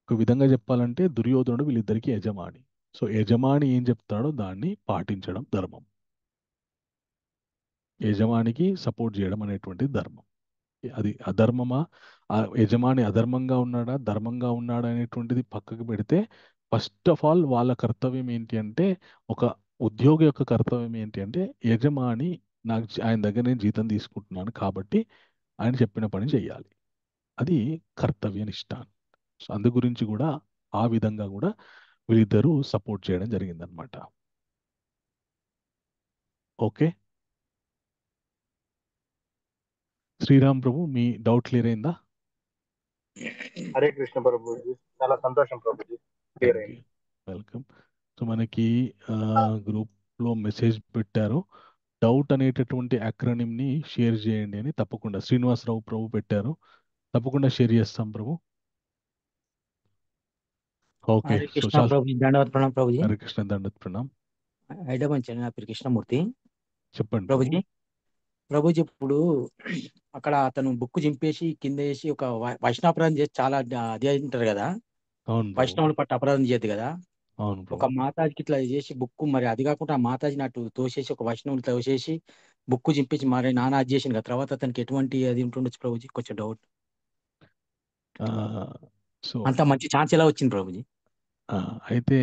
Speaker 1: ఒక విధంగా చెప్పాలంటే దుర్యోధనుడు వీళ్ళిద్దరికీ యజమాని. సో యజమాని ఏం చెప్తాడో దాన్ని పాటించడం ధర్మం. యజమానికి సపోర్ట్ చేయడం అనేటువంటి ధర్మం. అది అధర్మమా, ఆ యజమాని అధర్మంగా ఉన్నాడా, ధర్మంగా ఉన్నాడా అనేటువంటిది పక్కకు పెడితే ఫస్ట్ ఆఫ్ ఆల్ వాళ్ళ కర్తవ్యం ఏంటి అంటే, ఒక ఉద్యోగి యొక్క కర్తవ్యం ఏంటి అంటే యజమాని ఆయన దగ్గర నేను జీతం తీసుకుంటున్నాను కాబట్టి ఆయన చెప్పిన పని చేయాలి. అది కర్తవ్య నిష్ఠ. సో అందు గురించి కూడా ఆ విధంగా కూడా వీళ్ళిద్దరూ సపోర్ట్ చేయడం జరిగిందనమాట. ఓకే, శ్రీరామ్ ప్రభు, మీ డౌట్ క్లియర్ అయిందా?
Speaker 8: హరే కృష్ణ ప్రభుజీ, చాలా సంతోషం ప్రభుజీ, క్లియర్
Speaker 1: థ్యాంక్
Speaker 8: అయింది.
Speaker 1: You, welcome. సో మనకి గ్రూప్లో మెసేజ్ పెట్టారు, డౌట్ అనేటటువంటి acronym ని షేర్ చేయండి అని. తప్పకుండా శ్రీనివాసరావు ప్రభు పెట్టారు, తప్పకుండా షేర్ చేస్తాం ప్రభు. ఓకే,
Speaker 9: హరే
Speaker 1: సో
Speaker 9: కృష్ణ
Speaker 1: చాలు.
Speaker 9: ప్రభుజీ, దండవత్ ప్రణాం ప్రభుజీ.
Speaker 1: హరే కృష్ణ, దండత్ ప్రణాం.
Speaker 9: హైదరాబాద్ నా పేరు కృష్ణమూర్తి.
Speaker 1: చెప్పండి ప్రభు.
Speaker 9: ప్రభుజీ, ప్రభుజీ ఇప్పుడు అక్కడ అతను బుక్ చింపేసి కింద వేసి ఒక వైష్ణవాపరాధం చేసి చాలా అది అంటారు కదా,
Speaker 1: అవును ప్రభు,
Speaker 9: వైష్ణవుల పట్ల అపరాధం చేయదు కదా.
Speaker 1: అవును
Speaker 9: ఒక
Speaker 1: ప్రభు.
Speaker 9: మాతాజీకి ఇట్లా చేసి బుక్, మరి అది కాకుండా ఆ మాతాజీని అటు తోసేసి ఒక వైష్ణవుని తోసేసి బుక్ చింపేసి మరి నానా అది చేసింది కదా, తర్వాత అతనికి ఎటువంటి అది ఉంటుండొచ్చు ప్రభుజీ? కొంచెం డౌట్.
Speaker 1: సో
Speaker 9: అంత మంచి ఛాన్స్ ఎలా వచ్చింది ప్రభుజీ?
Speaker 1: అయితే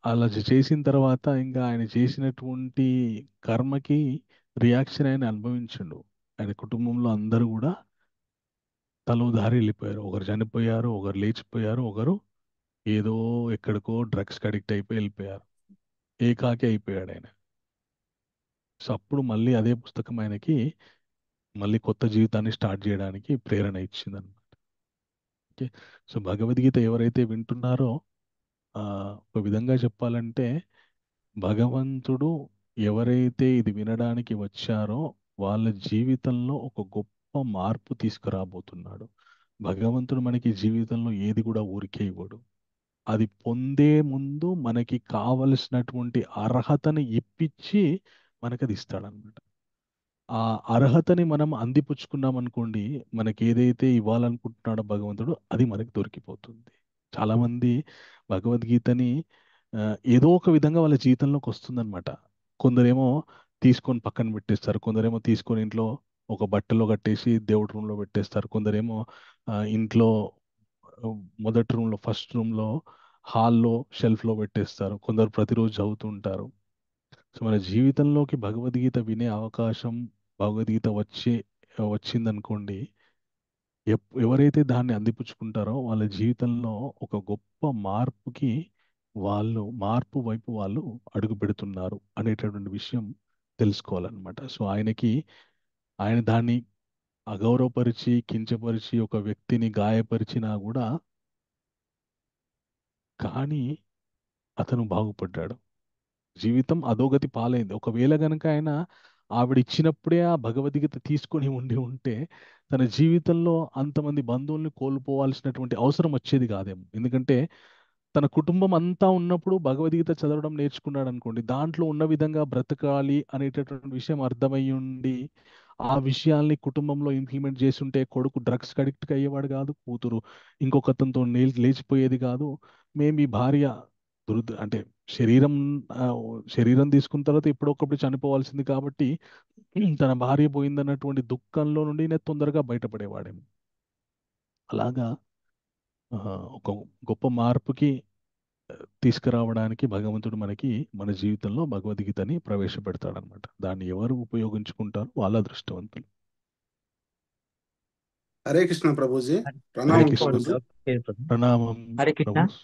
Speaker 1: అలా చేసిన తర్వాత ఇంకా ఆయన చేసినటువంటి కర్మకి రియాక్షన్ ఆయన అనుభవించిండు. ఆయన కుటుంబంలో అందరూ కూడా తలో దారి వెళ్ళిపోయారు. ఒకరు చనిపోయారు, ఒకరు లేచిపోయారు, ఒకరు ఏదో ఎక్కడికో డ్రగ్స్కి అడిక్ట్ అయిపోయి వెళ్ళిపోయారు. ఏకాకి అయిపోయాడు ఆయన. సో అప్పుడు మళ్ళీ అదే పుస్తకం ఆయనకి మళ్ళీ కొత్త జీవితాన్ని స్టార్ట్ చేయడానికి ప్రేరణ ఇచ్చింది అనమాట. ఓకే, సో భగవద్గీత ఎవరైతే వింటున్నారో ఒక విధంగా చెప్పాలంటే భగవంతుడు ఎవరైతే ఇది వినడానికి వచ్చారో వాళ్ళ జీవితంలో ఒక గొప్ప మార్పు తీసుకురాబోతున్నాడు. భగవంతుడు మనకి జీవితంలో ఏది కూడా ఊరికే ఇవ్వడు. అది పొందే ముందు మనకి కావలసినటువంటి అర్హతని ఇప్పించి మనకి అది ఇస్తాడనమాట. ఆ అర్హతని మనం అందిపుచ్చుకున్నాం అనుకోండి, మనకి ఏదైతే ఇవ్వాలనుకుంటున్నాడో భగవంతుడు అది మనకి దొరికిపోతుంది. చాలామంది భగవద్గీతని ఏదో ఒక విధంగా వాళ్ళ జీవితంలోకి వస్తుందన్నమాట. కొందరేమో తీసుకొని పక్కన పెట్టేస్తారు, కొందరేమో తీసుకొని ఇంట్లో ఒక బట్టలో కట్టేసి దేవుడి రూమ్లో పెట్టేస్తారు, కొందరేమో ఇంట్లో మొదటి రూమ్లో, ఫస్ట్ రూమ్లో, హాల్లో షెల్ఫ్లో పెట్టేస్తారు, కొందరు ప్రతిరోజు చదువుతుంటారు. సో మన జీవితంలోకి భగవద్గీత వినే అవకాశం, భగవద్గీత వచ్చిందనుకోండి, ఎవరైతే దాన్ని అందిపుచ్చుకుంటారో వాళ్ళ జీవితంలో ఒక గొప్ప మార్పుకి మార్పు వైపు వాళ్ళు అడుగు పెడుతున్నారు అనేటటువంటి విషయం తెలుసుకోవాలన్నమాట. సో ఆయన దాన్ని అగౌరవపరిచి, కించపరిచి, ఒక వ్యక్తిని గాయపరిచినా కూడా కానీ అతను బాగుపడ్డాడు. జీవితం అధోగతి పాలైంది. ఒకవేళ గనక ఆయన ఆవిడ ఇచ్చినప్పుడే ఆ భగవద్గీత తీసుకొని ఉంటే తన జీవితంలో అంతమంది బంధువుల్ని కోల్పోవాల్సినటువంటి అవసరం వచ్చేది కాదేమో. ఎందుకంటే తన కుటుంబం అంతా ఉన్నప్పుడు భగవద్గీత చదవడం నేర్చుకున్నాడు అనుకోండి, దాంట్లో ఉన్న విధంగా బ్రతకాలి అనేటటువంటి విషయం అర్థమయ్యి ఉండి ఆ విషయాల్ని కుటుంబంలో ఇంప్లిమెంట్ చేసి ఉంటే కొడుకు డ్రగ్స్కి అడిక్ట్ అయ్యేవాడు కాదు, కూతురు ఇంకొకతనితో లేచిపోయేది కాదు. ఈ భార్య అంటే శరీరం తీసుకున్న తర్వాత ఎప్పుడొకప్పుడు చనిపోవాల్సింది కాబట్టి తన భార్య పోయిందన్నటువంటి దుఃఖంలో నుండి నేను తొందరగా బయటపడేవాడేమో. అలాగా ఒక గొప్ప మార్పుకి తీసుకురావడానికి భగవంతుడు మనకి మన జీవితంలో భగవద్గీతని ప్రవేశపెడతాడనమాట. దాన్ని ఎవరు ఉపయోగించుకుంటారో వాళ్ళ అదృష్టవంతులు.
Speaker 5: హరే కృష్ణ ప్రభుజీ,
Speaker 1: హరే
Speaker 5: ప్రణామం
Speaker 1: కృష్ణ
Speaker 5: ప్రభుజీ.
Speaker 1: ప్రణామం
Speaker 9: హరే కృష్ణ
Speaker 1: ప్రభు.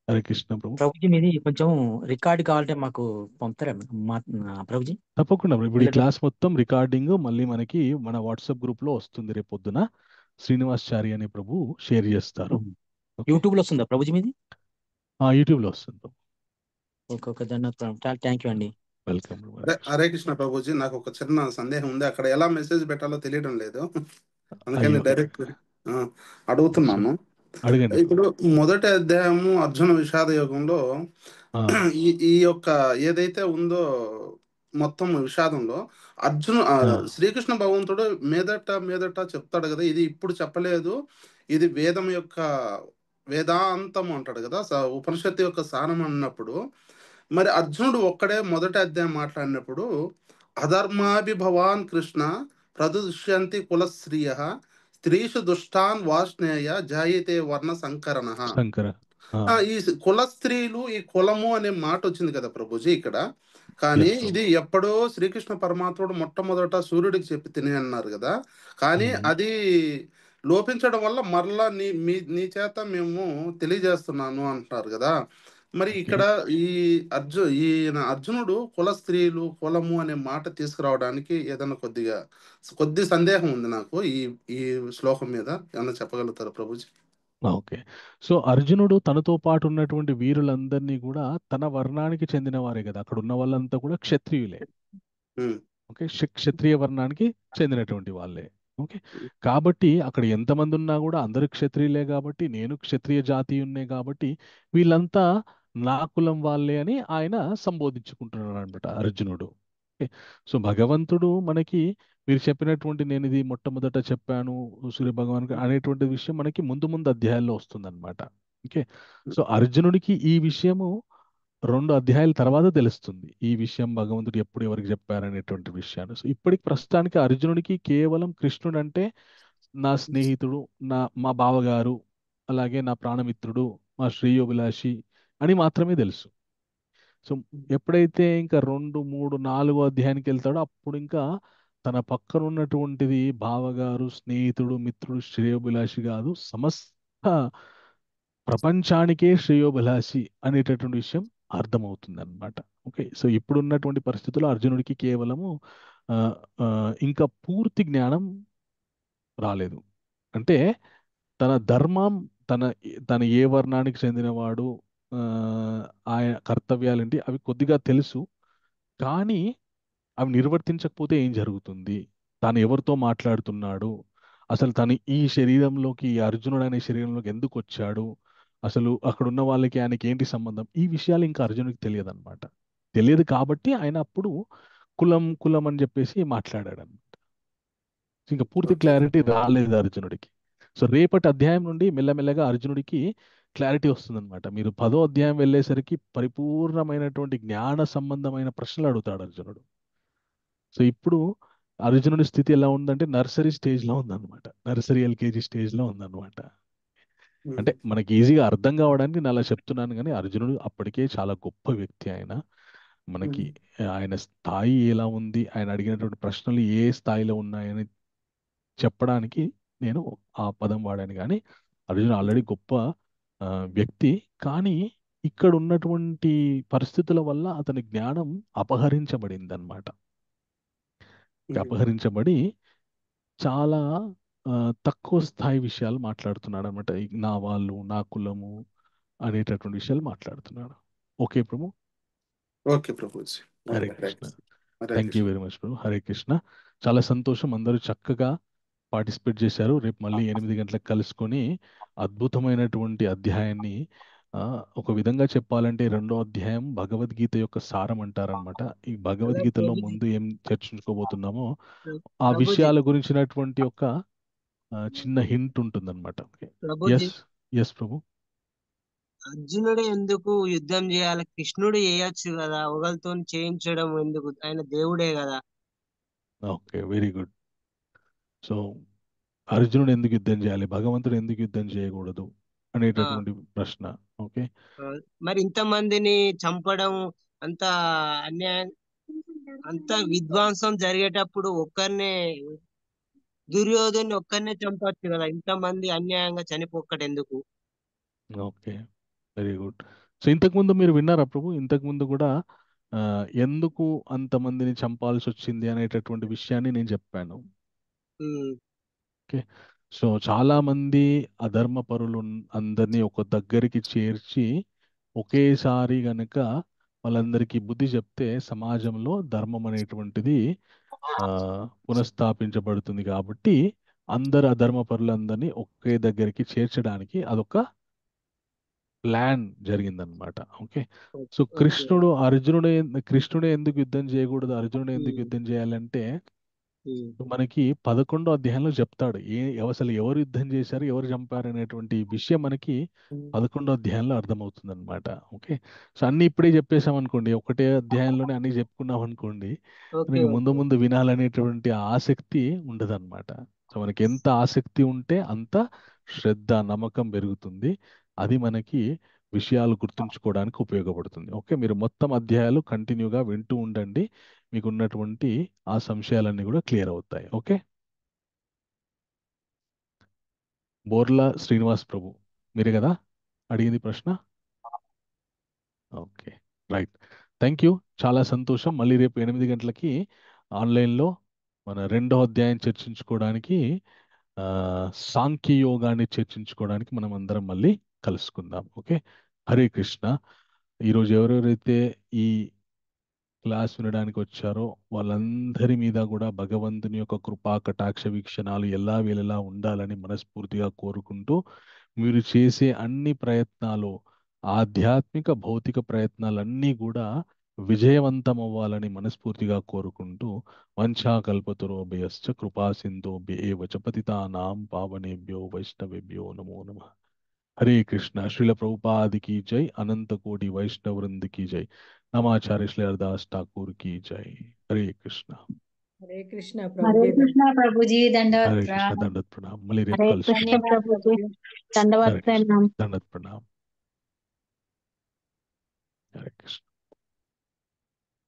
Speaker 1: హరే కృష్ణ ప్రభు.
Speaker 9: ప్రభుజీ, మీది కొంచెం రికార్డ్ కావాలంటే మాకు పంపుతారా ప్రభుజీ?
Speaker 1: తప్పకుండా. ఇప్పుడు ఈ క్లాస్ మొత్తం రికార్డింగ్ మళ్ళీ మనకి మన వాట్సాప్ గ్రూప్ లో వస్తుంది. రేపు పొద్దున శ్రీనివాస్ అనే ప్రభు షేర్ చేస్తారు.
Speaker 9: యూట్యూబ్ లో వస్తుందా ప్రభుజీ మీది?
Speaker 1: యూట్యూబ్ లో వస్తుంది.
Speaker 9: ఓకే, ధన్యవాదాలు, చాలా థ్యాంక్ యూ అండి.
Speaker 1: వెల్కమ్.
Speaker 5: హరే కృష్ణ ప్రభుజీ, నాకు ఒక చిన్న సందేహం ఉంది. అక్కడ ఎలా మెసేజ్ పెట్టాలో తెలియడం లేదు, అందుకని డైరెక్ట్ అడుగుతున్నాను.
Speaker 1: అడగండి.
Speaker 5: ఇప్పుడు మొదటి అధ్యాయము అర్జున విషాద యోగంలో ఈ యొక్క ఏదైతే ఉందో మొత్తం విషాదంలో శ్రీకృష్ణ భగవంతుడు మీదట చెప్తాడు కదా, ఇది ఇప్పుడు చెప్పలేదు, ఇది వేదం యొక్క వేదాంతం అంటాడు కదా, ఉపనిషత్తు యొక్క సారం అన్నప్పుడు, మరి అర్జునుడు ఒక్కడే మొదటి అధ్యాయం మాట్లాడినప్పుడు అధర్మాభిభవాన్ కృష్ణ ప్రదుష్యంతి కులశ్రియ స్త్రీషు దుష్టాన్ వాష్నేయ జాయితే వర్ణ సంకరణ. ఈ కుల స్త్రీలు, ఈ కులము అనే మాట వచ్చింది కదా ప్రభుజీ ఇక్కడ, కానీ ఇది ఎప్పుడో శ్రీకృష్ణ పరమాత్ముడు మొట్టమొదట సూర్యుడికి చెప్పి తిని అన్నారు కదా, కానీ అది లోపించడం వల్ల మరలా నీ చేత మేము తెలియజేస్తున్నాను అంటున్నారు కదా. మరి
Speaker 1: ఓకే
Speaker 5: ఇక్కడ ఈ ఈయన అర్జునుడు కుల స్త్రీలు కులము అనే మాట తీసుకురావడానికి ఏదైనా కొద్ది సందేహం ఉంది నాకు ఈ ఈ శ్లోకం మీద. ఏమన్నా చెప్పగలుగుతారా ప్రభుజీ?
Speaker 1: ఓకే. సో అర్జునుడు తనతో పాటు ఉన్నటువంటి వీరులందరినీ కూడా తన వర్ణానికి చెందిన వారే కదా, అక్కడ ఉన్న వాళ్ళంతా కూడా క్షత్రియులే.
Speaker 5: ఉమ్,
Speaker 1: ఓకే, క్షత్రియ వర్ణానికి చెందినటువంటి వాళ్ళే. ఓకే, కాబట్టి అక్కడ ఎంతమంది ఉన్నా కూడా అందరూ క్షత్రియులే కాబట్టి, నేను క్షత్రియ జాతీయున్నే కాబట్టి వీళ్ళంతా నా కులం వాళ్ళే అని ఆయన సంబోధించుకుంటున్నాడు అనమాట అర్జునుడు. ఓకే, సో భగవంతుడు మనకి మీరు చెప్పినటువంటి నేను ఇది మొట్టమొదట చెప్పాను సూర్య భగవాన్ అనేటువంటి విషయం మనకి ముందు ముందు అధ్యాయాల్లో వస్తుందన్నమాట. ఓకే, సో అర్జునుడికి ఈ విషయము 2 అధ్యాయాల తర్వాత తెలుస్తుంది ఈ విషయం భగవంతుడు ఎప్పుడు ఎవరికి చెప్పారనేటువంటి విషయాన్ని. సో ఇప్పటికి ప్రస్తుతానికి అర్జునుడికి కేవలం కృష్ణుడు అంటే నా స్నేహితుడు, మా బావగారు, అలాగే నా ప్రాణమిత్రుడు, మా శ్రేయోభిలాషి అని మాత్రమే తెలుసు. సో ఎప్పుడైతే ఇంకా 2, 3, 4 అధ్యాయానికి వెళ్తాడో అప్పుడు ఇంకా తన పక్కన ఉన్నటువంటిది బావగారు, స్నేహితుడు, మిత్రుడు, శ్రేయోభిలాషి కాదు, సమస్త ప్రపంచానికే శ్రేయోభిలాషి అనేటటువంటి విషయం అర్థమవుతుంది అనమాట. ఓకే, సో ఇప్పుడున్నటువంటి పరిస్థితుల్లో అర్జునుడికి కేవలము ఆ, ఆ, ఇంకా పూర్తి జ్ఞానం రాలేదు. అంటే తన ధర్మం, తన తన ఏ వర్ణానికి చెందినవాడు, ఆ, ఆయన కర్తవ్యాలేంటి అవి కొద్దిగా తెలుసు. కానీ అవి నిర్వర్తించకపోతే ఏం జరుగుతుంది, తాను ఎవరితో మాట్లాడుతున్నాడు, అసలు తను ఈ శరీరంలోకి, ఈ అర్జునుడు అనే శరీరంలోకి ఎందుకు వచ్చాడు, అసలు అక్కడ ఉన్న వాళ్ళకి ఆయనకి ఏంటి సంబంధం, ఈ విషయాలు ఇంకా అర్జునుడికి తెలియదు అనమాట. తెలియదు కాబట్టి ఆయన అప్పుడు కులం కులం అని చెప్పేసి మాట్లాడాడు అనమాట. ఇంకా పూర్తి
Speaker 5: ఓకే.
Speaker 1: క్లారిటీ రాలేదు అర్జునుడికి. సో రేపటి అధ్యాయం నుండి మెల్లమెల్లగా అర్జునుడికి క్లారిటీ వస్తుందన్నమాట. మీరు 10వ అధ్యాయం వెళ్ళేసరికి పరిపూర్ణమైనటువంటి జ్ఞాన సంబంధమైన ప్రశ్నలు అడుగుతాడు అర్జునుడు. సో ఇప్పుడు అర్జునుడి స్థితి ఎలా ఉందంటే నర్సరీ స్టేజ్లో ఉందన్నమాట, నర్సరీ ఎల్కేజీ స్టేజ్లో ఉందన్నమాట.
Speaker 5: ఉమ్,
Speaker 1: అంటే మనకి ఈజీగా అర్థం కావడానికి నేను అలా చెప్తున్నాను, కానీ అర్జునుడు అప్పటికే చాలా గొప్ప వ్యక్తి ఆయన. మనకి
Speaker 5: ఉమ్,
Speaker 1: ఆయన స్థాయి ఎలా ఉంది, ఆయన అడిగినటువంటి ప్రశ్నలు ఏ స్థాయిలో ఉన్నాయని చెప్పడానికి నేను ఆ పదం వాడాను. కానీ అర్జున్ ఆల్రెడీ గొప్ప ఆ, వ్యక్తి. కానీ ఇక్కడ ఉన్నటువంటి పరిస్థితుల వల్ల అతని జ్ఞానం అపహరించబడింది అనమాట.
Speaker 5: ఉమ్,
Speaker 1: అపహరించబడి చాలా తక్కువ స్థాయి విషయాలు మాట్లాడుతున్నాడు అనమాట. నా వాళ్ళు, నా కులము అనేటటువంటి విషయాలు మాట్లాడుతున్నాడు. ఓకే ప్రభు.
Speaker 5: ఓకే ప్రభుజీ.
Speaker 1: Hare
Speaker 5: okay, Hare
Speaker 1: Krishna.
Speaker 5: Krishna. Hare
Speaker 1: thank you
Speaker 5: Krishna.
Speaker 1: Very much ప్రభు. హరే కృష్ణ. చాలా సంతోషం, అందరూ చక్కగా పార్టిసిపేట్ చేశారు. రేపు మళ్ళీ 8 గంటలకు కలుసుకొని అద్భుతమైనటువంటి అధ్యాయాన్ని, ఒక విధంగా చెప్పాలంటే 2వ అధ్యాయం భగవద్గీత యొక్క సారం అంటారనమాట. ఈ
Speaker 10: హలో
Speaker 1: భగవద్గీతలో
Speaker 10: ప్రభుజీ.
Speaker 1: ముందు ఏం చర్చించుకోబోతున్నామో ఆ
Speaker 10: ప్రభుజీ
Speaker 1: విషయాల గురించినటువంటి ఒక చిన్న హింట్ ఉంటుందన్నమాట.
Speaker 10: ప్రభుజీ
Speaker 1: ఎస్, ఎస్ ప్రభు.
Speaker 10: అర్జునుడు ఎందుకు యుద్ధం చేయాలి? కృష్ణుడు చేయొచ్చు కదా, ఒకరితో చేయించడం ఎందుకు? ఆయన దేవుడే కదా.
Speaker 1: Okay, very good. సో అర్జునుడు ఎందుకు యుద్ధం చేయాలి, భగవంతుడు ఎందుకు యుద్ధం చేయకూడదు
Speaker 10: ఆ
Speaker 1: అనేటటువంటి ప్రశ్న. ఓకే,
Speaker 10: ఆ, మరి ఇంతమందిని చంపడం అంత అన్యాయం, అంత విధ్వంసం జరిగేటప్పుడు ఒక్కరినే, దుర్యోధను ఒక్కరినే చంపొచ్చు కదా, ఇంతమంది అన్యాయంగా చనిపోక్కట ఎందుకు?
Speaker 1: Okay, very good. సో ఇంతకుముందు మీరు విన్నారా ప్రభు, ఇంతకుముందు కూడా ఆ, ఎందుకు అంతమందిని చంపాల్సి వచ్చింది అనేటటువంటి విషయాన్ని నేను చెప్పాను.
Speaker 10: ఉమ్,
Speaker 1: ఓకే, సో చాలా మంది అధర్మ పరులు అందరినీ ఒక దగ్గరికి చేర్చి ఒకేసారి గనక వాళ్ళందరికీ బుద్ధి చెప్తే సమాజంలో ధర్మం అనేటువంటిది ఆ, పునఃస్థాపించబడుతుంది. కాబట్టి అందరు అధర్మ పరులందరినీ ఒకే దగ్గరికి చేర్చడానికి అదొక ప్లాన్ జరిగిందనమాట. Okay, so
Speaker 10: okay.
Speaker 1: కృష్ణుడే ఎందుకు యుద్ధం చేయకూడదు, అర్జునుడు ఎందుకు
Speaker 10: ఉమ్,
Speaker 1: యుద్ధం చేయాలంటే
Speaker 10: ఉమ్,
Speaker 1: మనకి 11వ అధ్యాయంలో చెప్తాడు అసలు ఎవరు యుద్ధం చేశారు, ఎవరు చంపారు అనేటువంటి విషయం మనకి 11వ అధ్యాయంలో అర్థమవుతుంది అనమాట. ఓకే, సో అన్ని ఇప్పుడే చెప్పేసాం అనుకోండి, ఒకటే అధ్యాయంలోనే అన్ని చెప్పుకున్నాం అనుకోండి,
Speaker 10: ఓకే
Speaker 1: మనకి ముందు
Speaker 10: ఓకే.
Speaker 1: ముందు వినాలనేటువంటి ఆసక్తి ఉండదన్నమాట. సో మనకి ఎంత ఆసక్తి ఉంటే అంత శ్రద్ధ, నమ్మకం పెరుగుతుంది. అది మనకి విషయాలు గుర్తుంచుకోవడానికి ఉపయోగపడుతుంది. ఓకే, మీరు మొత్తం అధ్యాయాలు కంటిన్యూగా వింటూ ఉండండి, మీకు ఉన్నటువంటి ఆ సంశయాలన్నీ కూడా క్లియర్ అవుతాయి. ఓకే, బోర్లా శ్రీనివాస్ ప్రభు, మీరే కదా అడిగింది ప్రశ్న? Okay, right. Thank you. చాలా సంతోషం. మళ్ళీ రేపు 8 గంటలకి ఆన్లైన్లో మన 2వ అధ్యాయం చర్చించుకోవడానికి, సాంఖ్యయోగాన్ని చర్చించుకోవడానికి మనం అందరం మళ్ళీ కలుసుకుందాం. ఓకే, హరే కృష్ణ. ఈరోజు ఎవరెవరైతే ఈ క్లాస్ వినడానికి వచ్చారో వాళ్ళందరి మీద కూడా భగవంతుని యొక్క కృపా కటాక్ష వీక్షణాలు ఎలా వేళలా ఉండాలని మనస్ఫూర్తిగా కోరుకుంటూ, మీరు చేసే అన్ని ప్రయత్నాలు, ఆధ్యాత్మిక భౌతిక ప్రయత్నాలన్నీ కూడా విజయవంతం అవ్వాలని మనస్ఫూర్తిగా కోరుకుంటూ, వంఛాకల్పతరోభయశ్చ కృపా సింధోభ్య ఏవ చ పతితానాం పావనేభ్యో వైష్ణవేభ్యో నమో నమః. हरे कृष्णा. श्रील प्रभुपाद की जय. अनंत कोटि वैष्णव वृंद की जय. नमाचार्य श्री हरदास ठाकुर की जय. हरे कृष्णा.
Speaker 4: हरे कृष्ण
Speaker 7: हरे
Speaker 4: प्रभुजी
Speaker 7: कृष्ण प्रभुजी, दंडवत
Speaker 1: हरे कृष्णा.
Speaker 7: प्रणाम।
Speaker 1: दंडवत प्रणाम. मళ్ళీ రేపు
Speaker 7: हरे
Speaker 1: కలుసుకుందాం.
Speaker 7: कृष्ण प्रभुजी, दंडवत
Speaker 1: हरे कृष्ण.
Speaker 7: प्रणाम।
Speaker 1: दंडवत प्रणाम. हरे कृष्ण.